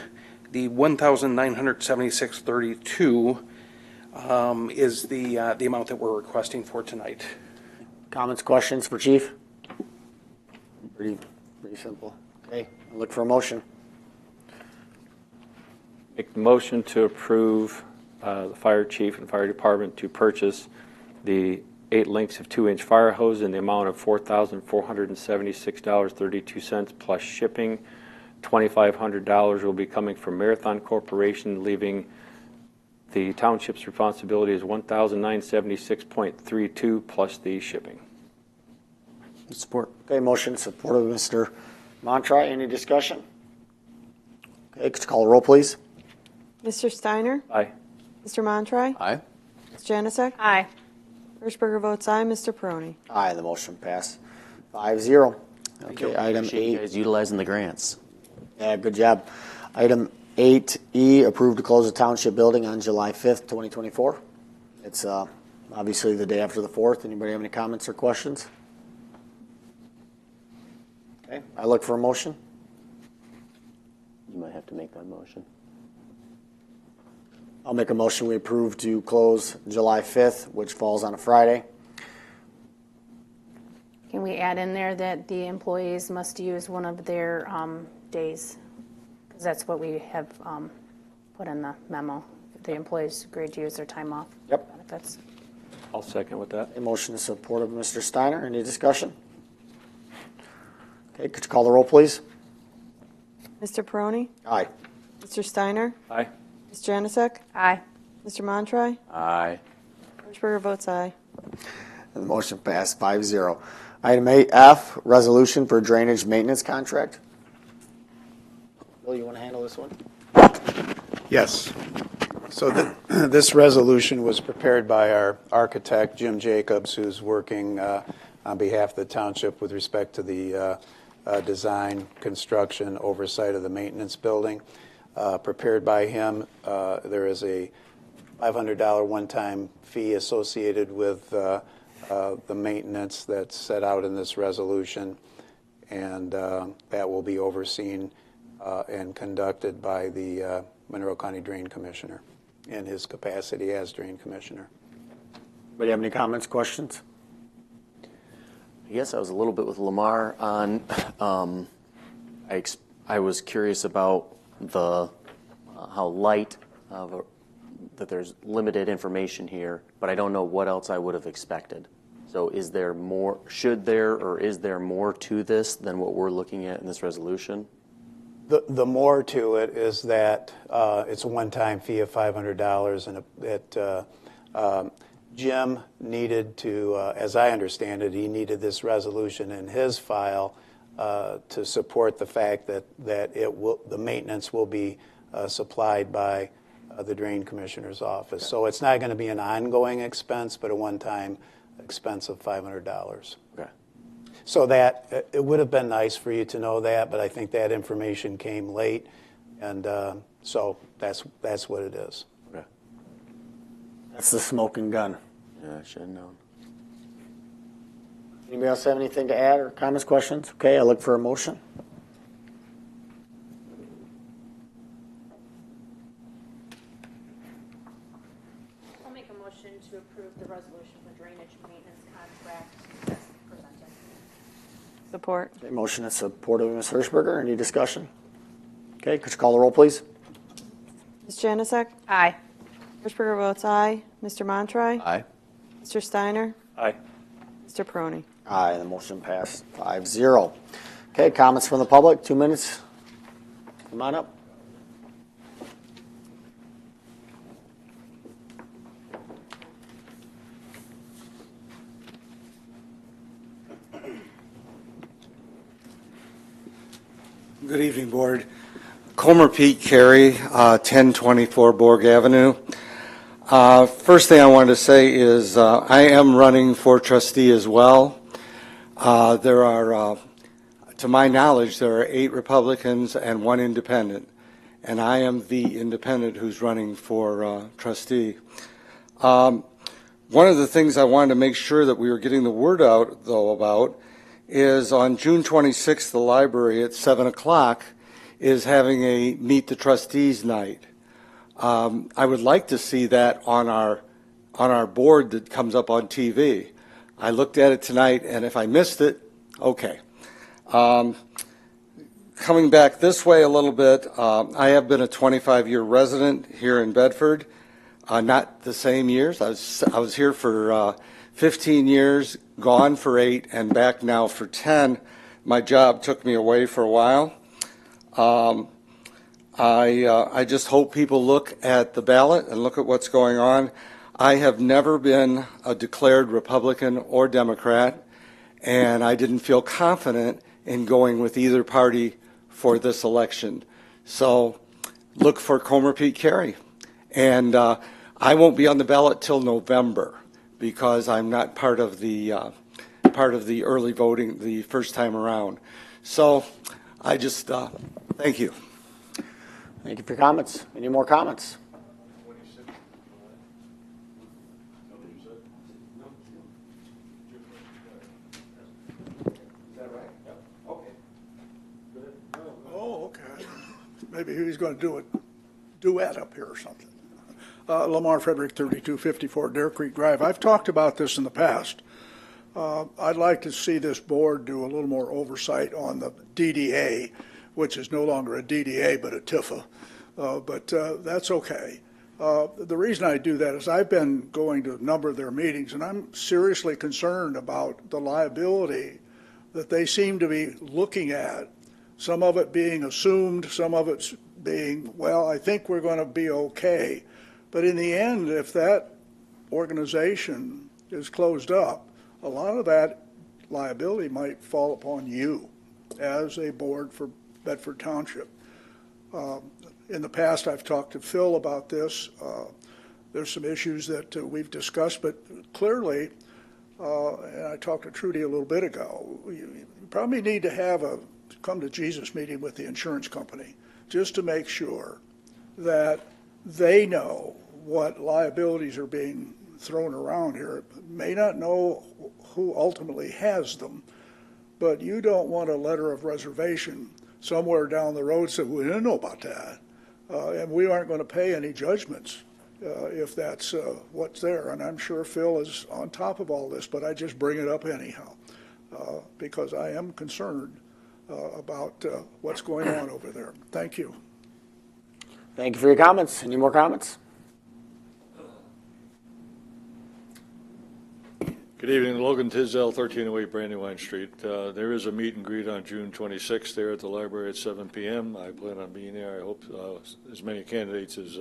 S11: the $1,976.32 is the amount that we're requesting for tonight.
S1: Comments, questions for Chief? Pretty simple. Okay, I'll look for a motion.
S3: Make the motion to approve the fire chief and fire department to purchase the 8 lengths of 2-inch fire hose in the amount of $4,476.32 plus shipping. $2,500 will be coming from Marathon Corporation, leaving the township's responsibility is $1,976.32 plus the shipping.
S7: Support.
S1: Okay, motion supported by Mr. Montry. Any discussion? Okay, could you call the roll, please?
S4: Mr. Steiner?
S3: Aye.
S4: Mr. Montry?
S7: Aye.
S4: Ms. Janusik?
S10: Aye.
S4: Hirschberger votes aye. Mr. Peroni?
S1: Aye, the motion passed 5-0. Okay, item
S7: Appreciate you
S1: 8.
S7: guys utilizing the grants.
S1: Yeah, good job. Item 8E, approved to close the township building on July 5th, 2024. It's obviously the day after the 4th. Anybody have any comments or questions? Okay, I look for a motion.
S7: You might have to make that motion.
S1: I'll make a motion we approve to close July 5th, which falls on a Friday.
S10: Can we add in there that the employees must use one of their days? Because that's what we have put in the memo. The employees agreed to use their time off.
S1: Yep.
S10: Benefits.
S3: I'll second with that.
S1: A motion is supported by Mr. Steiner. Any discussion? Okay, could you call the roll, please?
S4: Mr. Peroni?
S1: Aye.
S4: Mr. Steiner?
S3: Aye.
S4: Ms. Janusik?
S10: Aye.
S4: Mr. Montry?
S7: Aye.
S4: Hirschberger votes aye.
S1: And the motion passed 5-0. Item 8F, resolution for drainage maintenance contract. Bill, you want to handle this one?
S12: Yes. So this resolution was prepared by our architect, Jim Jacobs, who's working on behalf of the township with respect to the design, construction, oversight of the maintenance building. Prepared by him. There is a $500 one-time fee associated with the maintenance that's set out in this resolution, and that will be overseen and conducted by the Monroe County Drain Commissioner in his capacity as Drain Commissioner.
S1: Anybody have any comments, questions?
S7: I guess I was a little bit with Lamar on, I was curious about the how light of that there's limited information here, but I don't know what else I would have expected. So is there more, should there, or is there more to this than what we're looking at in this resolution?
S12: The more to it is that it's a one-time fee of $500, and Jim needed to, as I understand it, he needed this resolution in his file to support the fact that the maintenance will be supplied by the Drain Commissioner's office. Okay. So it's not going to be an ongoing expense, but a one-time expense of $500.
S7: Okay.
S12: So that it would have been nice for you to know that, but I think that information came late, and so that's what it is.
S7: Okay.
S1: That's the smoking gun.
S7: Yeah, I should have known.
S1: Anybody else have anything to add or comments, questions? Okay, I look for a motion.
S10: I'll make a motion to approve the resolution for drainage maintenance contract as presented.
S4: Support.
S1: Okay, motion is supported by Ms. Hirschberger. Any discussion? Okay, could you call the roll, please?
S4: Ms. Janusik?
S10: Aye.
S4: Hirschberger votes aye. Mr. Montry?
S7: Aye.
S4: Mr. Steiner?
S3: Aye.
S4: Mr. Peroni?
S1: Aye, the motion passed 5-0. Okay, comments from the public, 2 minutes. Come on up.
S13: Good evening, Board. Comer Pete Carey, 1024 Borg Avenue. First thing I wanted to say is I am running for trustee as well. There are, to my knowledge, there are 8 Republicans and 1 independent, and I am the independent who's running for trustee. One of the things I wanted to make sure that we were getting the word out, though, about is on June 26th, the library at 7 o'clock is having a Meet the Trustees night. I would like to see that on our board that comes up on TV. I looked at it tonight, and if I missed it, okay. Coming back this way a little bit, I have been a 25-year resident here in Bedford. Not the same years. I was here for 15 years, gone for 8, and back now for 10. My job took me away for a while. I just hope people look at the ballot and look at what's going on. I have never been a declared Republican or Democrat, and I didn't feel confident in going with either party for this election. So look for Comer Pete Carey. And I won't be on the ballot till November because I'm not part of the early voting the first time around. So I just thank you.
S1: Thank you for your comments. Any more comments?
S9: Oh, okay. Maybe he's going to do a duet up here or something. Lamar Frederick, 3254 Dare Creek Drive. I've talked about this in the past. I'd like to see this board do a little more oversight on the DDA, which is no longer a DDA but a TIFA. But that's okay. The reason I do that is I've been going to a number of their meetings, and I'm seriously concerned about the liability that they seem to be looking at, some of it being assumed, some of it's being, well, I think we're going to be okay. But in the end, if that organization is closed up, a lot of that liability might fall upon you as a board for Bedford Township. In the past, I've talked to Phil about this. There's some issues that we've discussed, but clearly, and I talked to Trudy a little bit ago, you probably need to have a come to Jesus meeting with the insurance company just to make sure that they know what liabilities are being thrown around here. May not know who ultimately has them, but you don't want a letter of reservation somewhere down the road saying, we didn't know about that. And we aren't going to pay any judgments if that's what's there. And I'm sure Phil is on top of all this, but I just bring it up anyhow because I am concerned about what's going on over there. Thank you.
S1: Thank you for your comments. Any more comments?
S14: Good evening, Logan Tisdale, 1308 Brandywine Street. There is a meet and greet on June 26th there at the library at 7 p.m. I plan on being there. I hope as many candidates as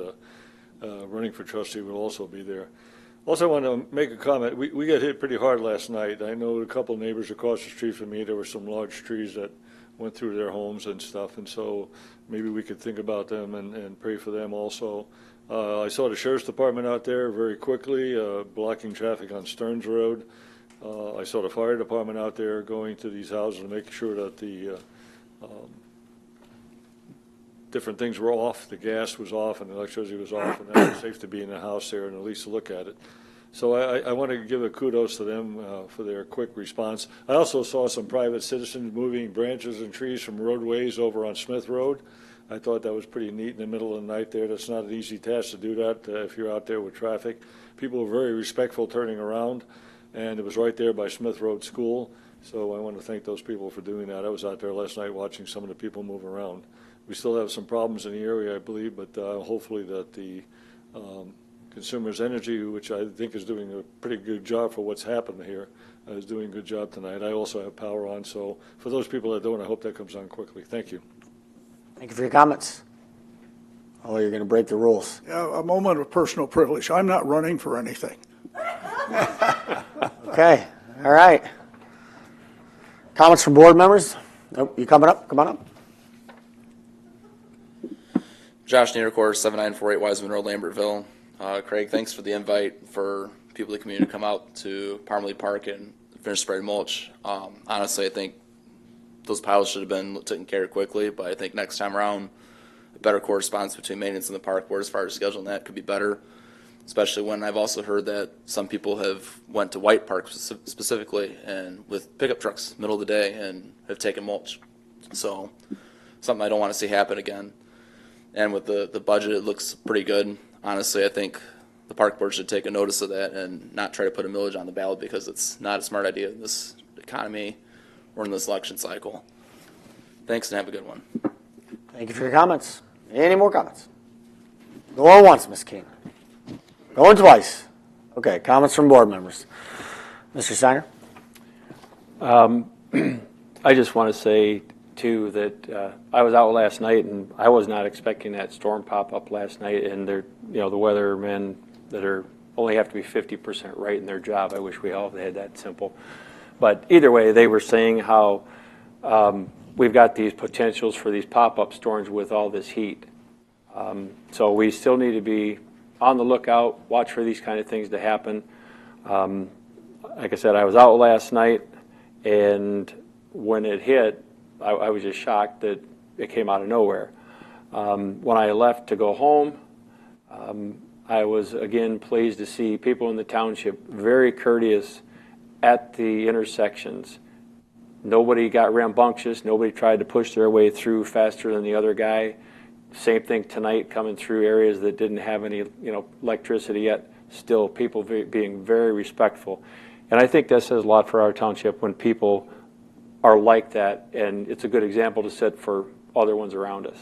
S14: running for trustee will also be there. Also, I want to make a comment. We got hit pretty hard last night. I know a couple of neighbors across the street from me, there were some large trees that went through their homes and stuff, and so maybe we could think about them and pray for them also. I saw the sheriff's department out there very quickly, blocking traffic on Stearns Road. I saw the fire department out there going to these houses to make sure that the different things were off. The gas was off and the electricity was off, and that was safe to be in the house there and at least look at it. So I want to give a kudos to them for their quick response. I also saw some private citizens moving branches and trees from roadways over on Smith Road. I thought that was pretty neat in the middle of the night there. That's not an easy task to do that if you're out there with traffic. People were very respectful turning around, and it was right there by Smith Road School. So I want to thank those people for doing that. I was out there last night watching some of the people move around. We still have some problems in the area, I believe, but hopefully that the Consumers Energy, which I think is doing a pretty good job for what's happened here, is doing a good job tonight. I also have power on, so for those people that don't, I hope that comes on quickly. Thank you.
S1: Thank you for your comments. Oh, you're going to break the rules.
S9: Yeah, a moment of personal privilege. I'm not running for anything.
S1: Okay, all right. Comments from board members? Nope, you coming up? Come on up.
S15: Josh Niederkor, 7948 Wiseman Road, Lambertville. Craig, thanks for the invite for people in the community to come out to Parmalee Park and finish spreading mulch. Honestly, I think those piles should have been taken care of quickly, but I think next time around, a better correspondence between maintenance and the park board as far as scheduling that could be better, especially when I've also heard that some people have went to White Park specifically and with pickup trucks middle of the day and have taken mulch. So something I don't want to see happen again. And with the budget, it looks pretty good. Honestly, I think the park board should take a notice of that and not try to put a millage on the ballot because it's not a smart idea in this economy or in this election cycle. Thanks and have a good one.
S1: Thank you for your comments. Any more comments? Going once, Ms. King. Going twice. Okay, comments from board members. Mr. Steiner?
S3: I just want to say, too, that I was out last night, and I was not expecting that storm pop up last night, and they're, the weathermen that are only have to be 50% right in their job. I wish we all had that simple. But either way, they were saying how we've got these potentials for these pop-up storms with all this heat. So we still need to be on the lookout, watch for these kind of things to happen. Like I said, I was out last night, and when it hit, I was just shocked that it came out of nowhere. When I left to go home, I was again pleased to see people in the township very courteous at the intersections. Nobody got rambunctious. Nobody tried to push their way through faster than the other guy. Same thing tonight, coming through areas that didn't have any, electricity yet. Still, people being very respectful, and I think that says a lot for our township when people are like that, and it's a good example to set for other ones around us.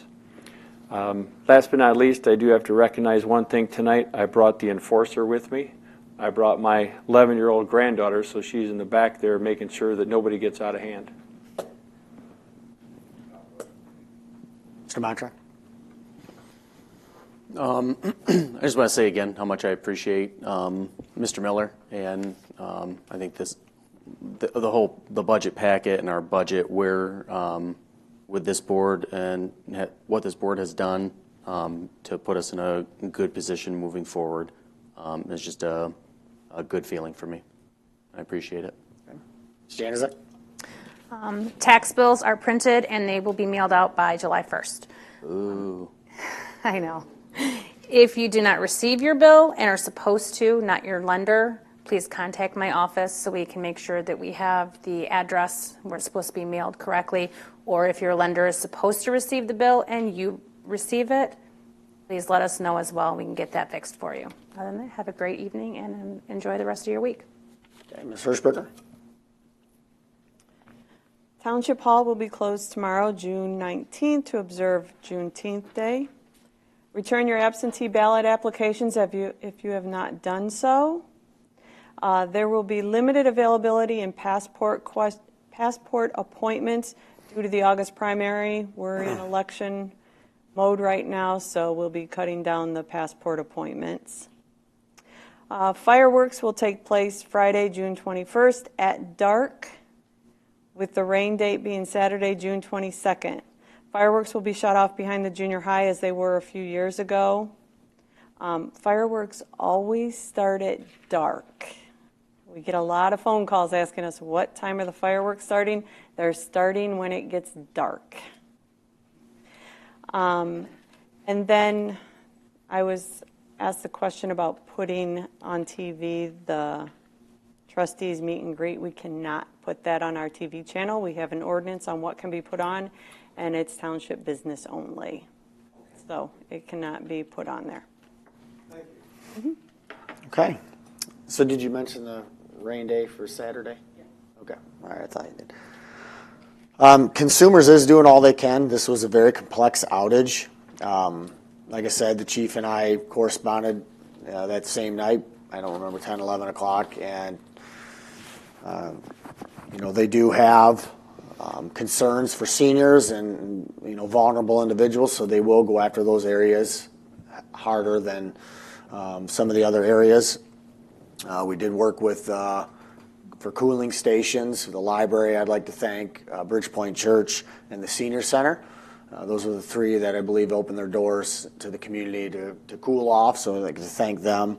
S3: Last but not least, I do have to recognize one thing tonight. I brought the enforcer with me. I brought my 11-year-old granddaughter, so she's in the back there making sure that nobody gets out of hand.
S1: Mr. Mantra?
S7: I just want to say again how much I appreciate Mr. Miller, and I think the budget packet and our budget with this board and what this board has done to put us in a good position moving forward. It's just a good feeling for me. I appreciate it.
S1: Janizek?
S10: Tax bills are printed and they will be mailed out by July 1st.
S7: Ooh.
S10: I know. If you do not receive your bill and are supposed to, not your lender, please contact my office so we can make sure that we have the address where it's supposed to be mailed correctly. Or if your lender is supposed to receive the bill and you receive it, please let us know as well. We can get that fixed for you. Other than that, have a great evening and enjoy the rest of your week.
S1: Okay, Ms. Hirschberger?
S4: Township Hall will be closed tomorrow, June 19th, to observe Juneteenth Day. Return your absentee ballot applications if you have not done so. There will be limited availability in passport appointments due to the August primary. We're in election mode right now, so we'll be cutting down the passport appointments. Fireworks will take place Friday, June 21st at dark, with the rain date being Saturday, June 22nd. Fireworks will be shot off behind the junior high as they were a few years ago. Fireworks always start at dark. We get a lot of phone calls asking us what time are the fireworks starting. They're starting when it gets dark. And then I was asked the question about putting on TV the trustees meet and greet. We cannot put that on our TV channel. We have an ordinance on what can be put on, and it's township business only. So it cannot be put on there.
S1: Thank you. Okay. So did you mention the rain day for Saturday? Yeah. Okay. All right, I thought you did. Consumers is doing all they can. This was a very complex outage. Like I said, the chief and I corresponded that same night. I don't remember, 10, 11 o'clock. And, they do have concerns for seniors and, vulnerable individuals, so they will go after those areas harder than some of the other areas. We did work with, for cooling stations, the library. I'd like to thank Bridgepoint Church and the Senior Center Those are the three that I believe opened their doors to the community to cool off, so I'd like to thank them.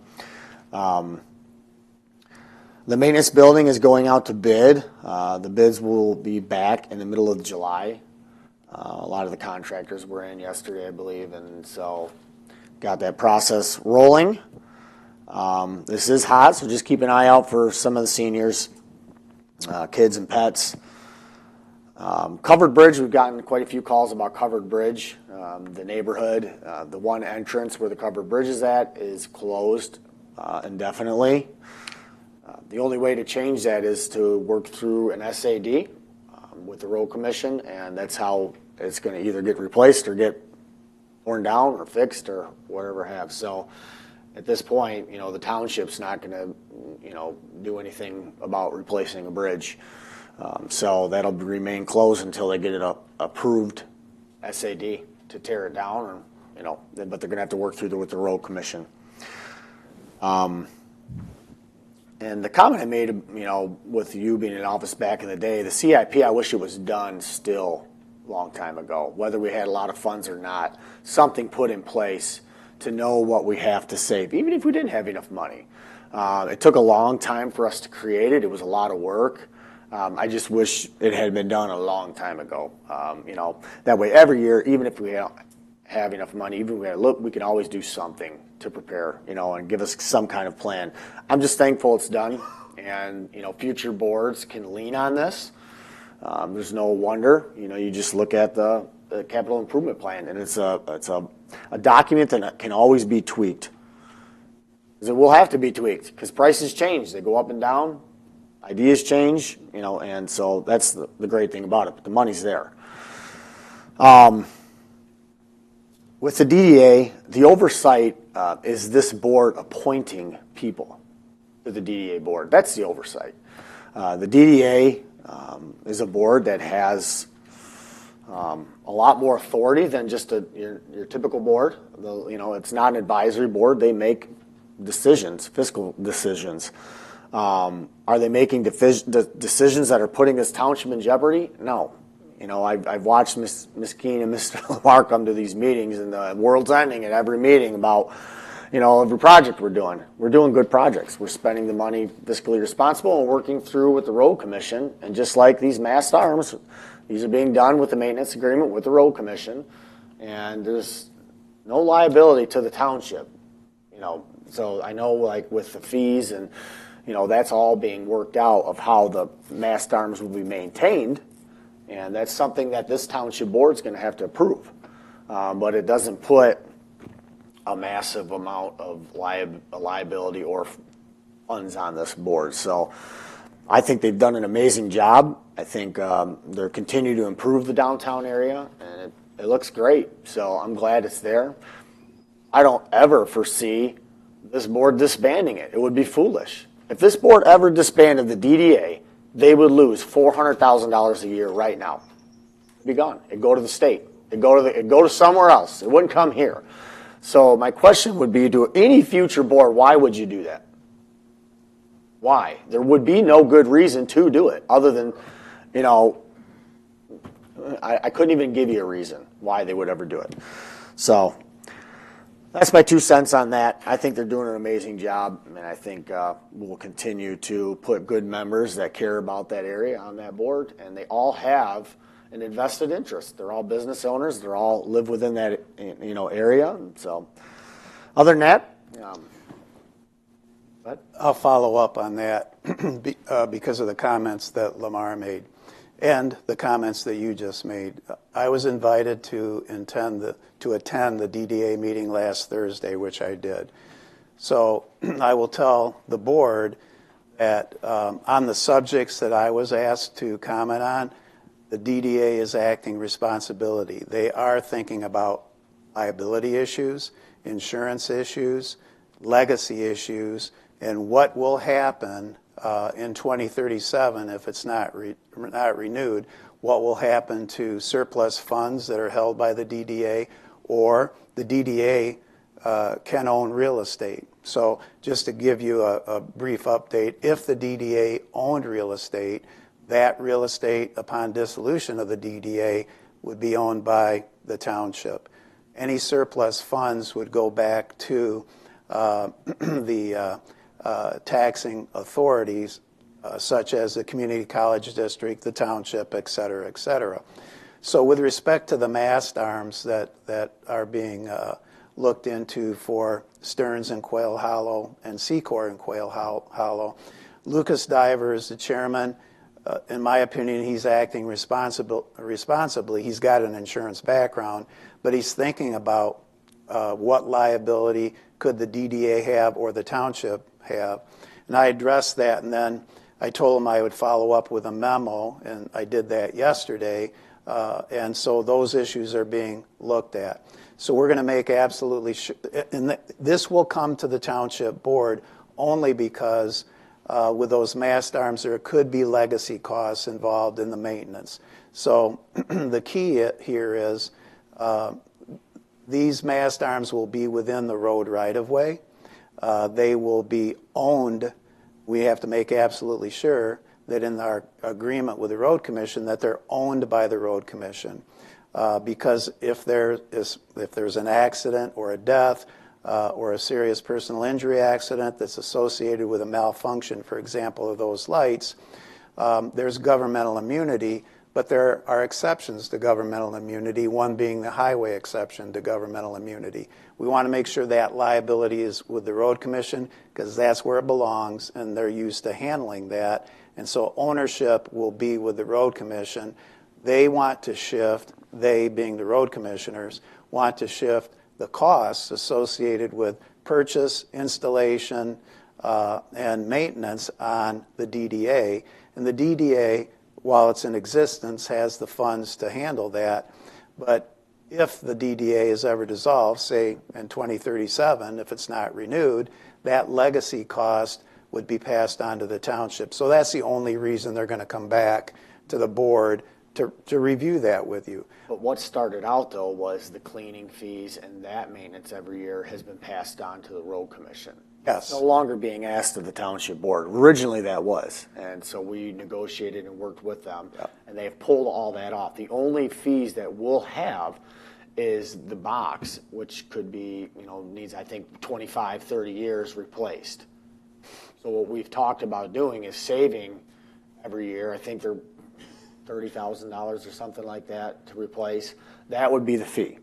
S1: The maintenance building is going out to bid. The bids will be back in the middle of July. A lot of the contractors were in yesterday, I believe, and so got that process rolling. This is hot, so just keep an eye out for some of the seniors, kids and pets. Covered bridge, we've gotten quite a few calls about covered bridge. The neighborhood, the one entrance where the covered bridge is at is closed indefinitely. The only way to change that is to work through an SAD with the road commission, and that's how it's going to either get replaced or get torn down or fixed or whatever have. So at this point, the township's not going to, do anything about replacing a bridge. So that'll remain closed until they get it approved SAD to tear it down, or, but they're going to have to work through with the road commission. And the comment I made, with you being in office back in the day, the CIP, I wish it was done still a long time ago. Whether we had a lot of funds or not, something put in place to know what we have to save, even if we didn't have enough money. It took a long time for us to create it. It was a lot of work. I just wish it had been done a long time ago. That way every year, even if we don't have enough money, even if we can always do something to prepare, and give us some kind of plan. I'm just thankful it's done, and future boards can lean on this. There's no wonder, you just look at the capital improvement plan, and it's a document that can always be tweaked. It will have to be tweaked because prices change; they go up and down. Ideas change, and so that's the great thing about it. But the money's there. With the DDA, the oversight is this board appointing people to the DDA board. That's the oversight. The DDA is a board that has a lot more authority than just your typical board. It's not an advisory board. They make decisions, fiscal decisions. Are they making decisions that are putting this township in jeopardy? No. I've watched Ms. Keene and Mr. Lamar come to these meetings, and the world's ending at every meeting about, every project we're doing. We're doing good projects. We're spending the money fiscally responsible and working through with the road commission. And just like these mast arms, these are being done with the maintenance agreement with the road commission. And there's no liability to the township. So I know, like with the fees and that's all being worked out of how the mast arms will be maintained, and that's something that this township board is going to have to approve. But it doesn't put a massive amount of liability or funds on this board. So I think they've done an amazing job. I think they're continuing to improve the downtown area, and it looks great. So I'm glad it's there. I don't ever foresee this board disbanding it. It would be foolish. If this board ever disbanded the DDA, they would lose $400,000 a year right now. It'd be gone. It'd go to the state. It'd go to somewhere else. It wouldn't come here. So my question would be, to any future board, why would you do that? Why? There would be no good reason to do it other than, I couldn't even give you a reason why they would ever do it. So that's my 2 cents on that. I think they're doing an amazing job, and I think we'll continue to put good members that care about that area on that board, and they all have an invested interest. They're all business owners. They're all live within that area. So other than that,
S12: I'll follow up on that because of the comments that Lamar made and the comments that you just made. I was invited to attend the DDA meeting last Thursday, which I did. So I will tell the board that on the subjects that I was asked to comment on, the DDA is acting responsibility. They are thinking about liability issues, insurance issues, legacy issues, and what will happen in 2037 if it's not renewed, what will happen to surplus funds that are held by the DDA, or the DDA can own real estate. So just to give you a brief update, if the DDA owned real estate, that real estate upon dissolution of the DDA would be owned by the township. Any surplus funds would go back to the taxing authorities, such as the community college district, the township, et cetera, et cetera. So with respect to the mast arms that are being looked into for Stearns and Quail Hollow and Secor and Quail Hollow, Lucas Diver is the chairman. In my opinion, he's acting responsibly. He's got an insurance background, but he's thinking about what liability could the DDA have or the township have. And I addressed that, and then I told him I would follow up with a memo, and I did that yesterday. And so those issues are being looked at. So we're going to make absolutely sure, and this will come to the township board only because with those mast arms, there could be legacy costs involved in the maintenance. So the key here is these mast arms will be within the road right-of-way. They will be owned. We have to make absolutely sure that in our agreement with the road commission that they're owned by the road commission. Because if there's an accident or a death or a serious personal injury accident that's associated with a malfunction, for example, of those lights, there's governmental immunity, but there are exceptions to governmental immunity, one being the highway exception to governmental immunity. We want to make sure that liability is with the road commission because that's where it belongs and they're used to handling that. And so ownership will be with the road commission. They want to shift, they being the road commissioners, want to shift the costs associated with purchase, installation, and maintenance on the DDA. And the DDA, while it's in existence, has the funds to handle that. But if the DDA is ever dissolved, say in 2037, if it's not renewed, that legacy cost would be passed on to the township. So that's the only reason they're going to come back to the board to review that with you.
S1: But what started out, though, was the cleaning fees, and that maintenance every year has been passed on to the road commission.
S12: Yes.
S1: It's no longer being asked of the township board. Originally, that was. And so we negotiated and worked with them, and they have pulled all that off. The only fees that we'll have is the box, which could be, needs, I think, 25, 30 years replaced. So what we've talked about doing is saving every year. I think they're $30,000 or something like that to replace. That would be the fee.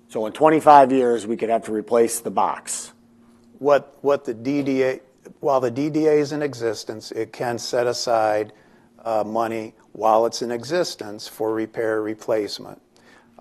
S1: So in 25 years, we could have to replace the box.
S12: What the DDA, while the DDA is in existence, it can set aside money while it's in existence for repair replacement.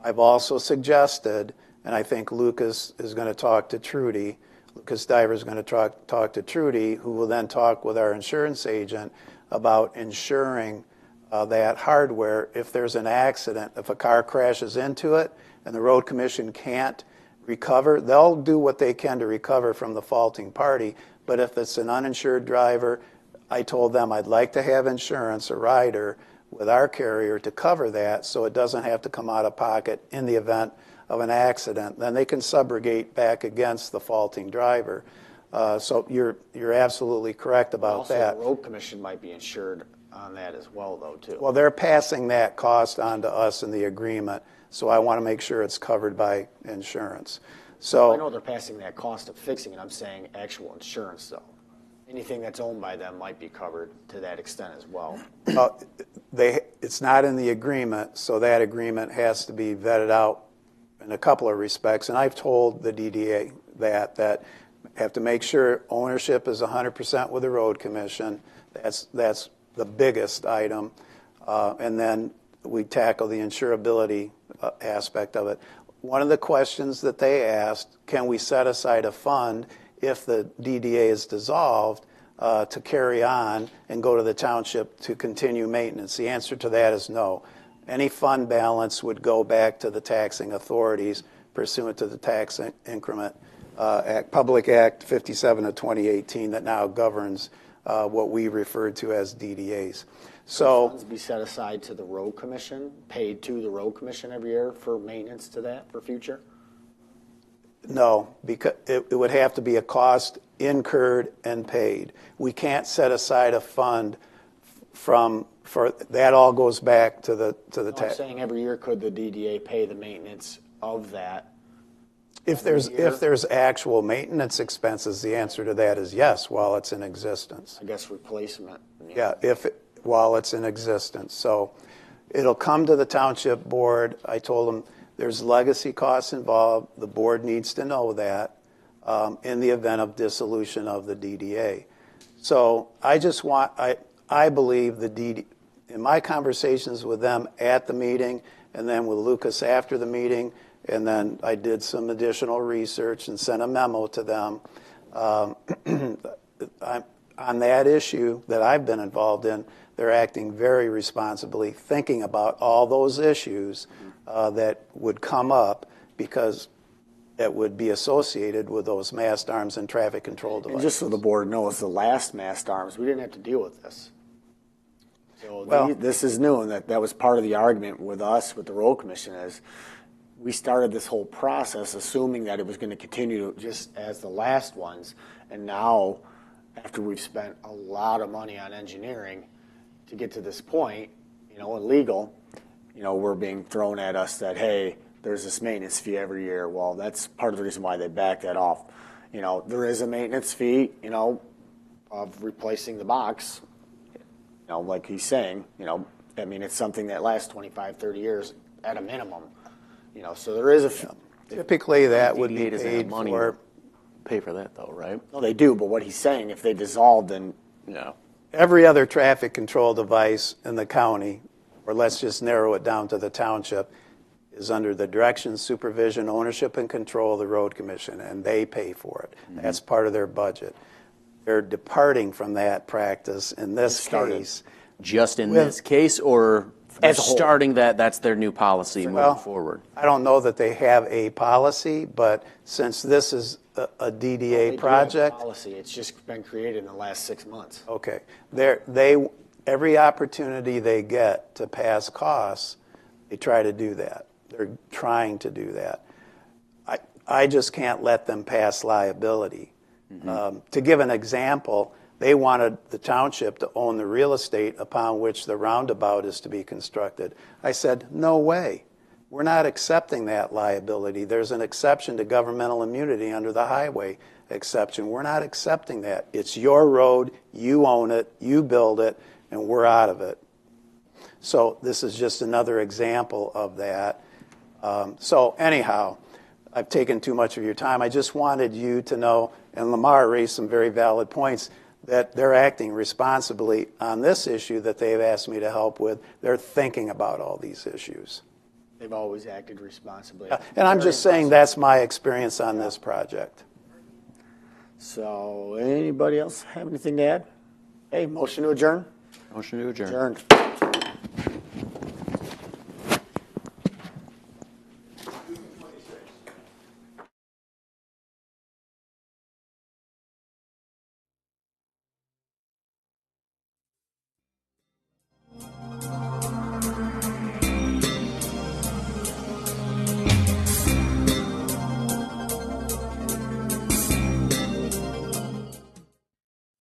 S12: I've also suggested, and I think Lucas is going to talk to Trudy, Lucas Diver is going to talk to Trudy, who will then talk with our insurance agent about insuring that hardware if there's an accident. If a car crashes into it and the road commission can't recover, they'll do what they can to recover from the faulting party. But if it's an uninsured driver, I told them I'd like to have insurance, a rider, with our carrier to cover that so it doesn't have to come out of pocket in the event of an accident. Then they can subrogate back against the faulting driver. So you're absolutely correct about that.
S1: Also, the road commission might be insured on that as well, though, too.
S12: Well, they're passing that cost on to us in the agreement, so I want to make sure it's covered by insurance. So
S1: I know they're passing that cost of fixing it. I'm saying actual insurance, though. Anything that's owned by them might be covered to that extent as well.
S12: It's not in the agreement, so that agreement has to be vetted out in a couple of respects. And I've told the DDA that have to make sure ownership is 100% with the road commission. That's the biggest item. And then we tackle the insurability aspect of it. One of the questions that they asked, can we set aside a fund if the DDA is dissolved to carry on and go to the township to continue maintenance? The answer to that is no. Any fund balance would go back to the taxing authorities pursuant to the Tax Increment Act, Public Act 57 of 2018 that now governs what we refer to as DDAs. So
S1: funds be set aside to the road commission, paid to the road commission every year for maintenance to that for future?
S12: No, because it would have to be a cost incurred and paid. We can't set aside a fund that all goes back to the
S1: I'm
S12: tax.
S1: saying every year, could the DDA pay the maintenance of that?
S12: If there's actual maintenance expenses, the answer to that is yes, while it's in existence.
S1: I guess replacement.
S12: Yeah, while it's in existence. So it'll come to the township board. I told them there's legacy costs involved. The board needs to know that in the event of dissolution of the DDA. So I believe the DDA, in my conversations with them at the meeting and then with Lucas after the meeting, and then I did some additional research and sent a memo to them on that issue that I've been involved in. They're acting very responsibly, thinking about all those issues that would come up because that would be associated with those mast arms and traffic control devices.
S1: And just so the board knows, the last mast arms, we didn't have to deal with this. So this is new, and that was part of the argument with us, with the road commission, is we started this whole process assuming that it was going to continue just as the last ones, and now, after we've spent a lot of money on engineering to get to this point, and legal, we're being thrown at us that, hey, there's this maintenance fee every year. Well, that's part of the reason why they backed that off. There is a maintenance fee, of replacing the box, like he's saying, it's something that lasts 25, 30 years at a minimum. So there is a
S12: typically that would be
S7: DDA doesn't have
S12: paid
S7: money
S12: for.
S7: to pay for that though, right?
S1: No, they do, but what he's saying, if they dissolve, then
S12: Every other traffic control device in the county, or let's just narrow it down to the township, is under the direction, supervision, ownership, and control of the road commission, and they pay for it.
S7: Mm-hmm.
S12: That's part of their budget. They're departing from that practice in this case.
S7: Just in this case, or
S12: As a whole.
S7: starting that's their new policy moving forward?
S12: I don't know that they have a policy, but since this is a DDA
S1: they do have a
S12: project.
S1: policy. It's just been created in the last 6 months.
S12: Okay. Every opportunity they get to pass costs, they try to do that. They're trying to do that. I just can't let them pass liability.
S7: Mm-hmm.
S12: To give an example, they wanted the township to own the real estate upon which the roundabout is to be constructed. I said, no way. We're not accepting that liability. There's an exception to governmental immunity under the highway exception. We're not accepting that. It's your road, you own it, you build it, and we're out of it. So this is just another example of that. So anyhow, I've taken too much of your time. I just wanted you to know, and Lamar raised some very valid points, that they're acting responsibly on this issue that they've asked me to help with. They're thinking about all these issues.
S1: They've always acted responsibly.
S12: And I'm just saying that's my experience on this project.
S1: So anybody else have anything to add? Hey, motion to adjourn?
S7: Motion to adjourn.
S1: Adjourned.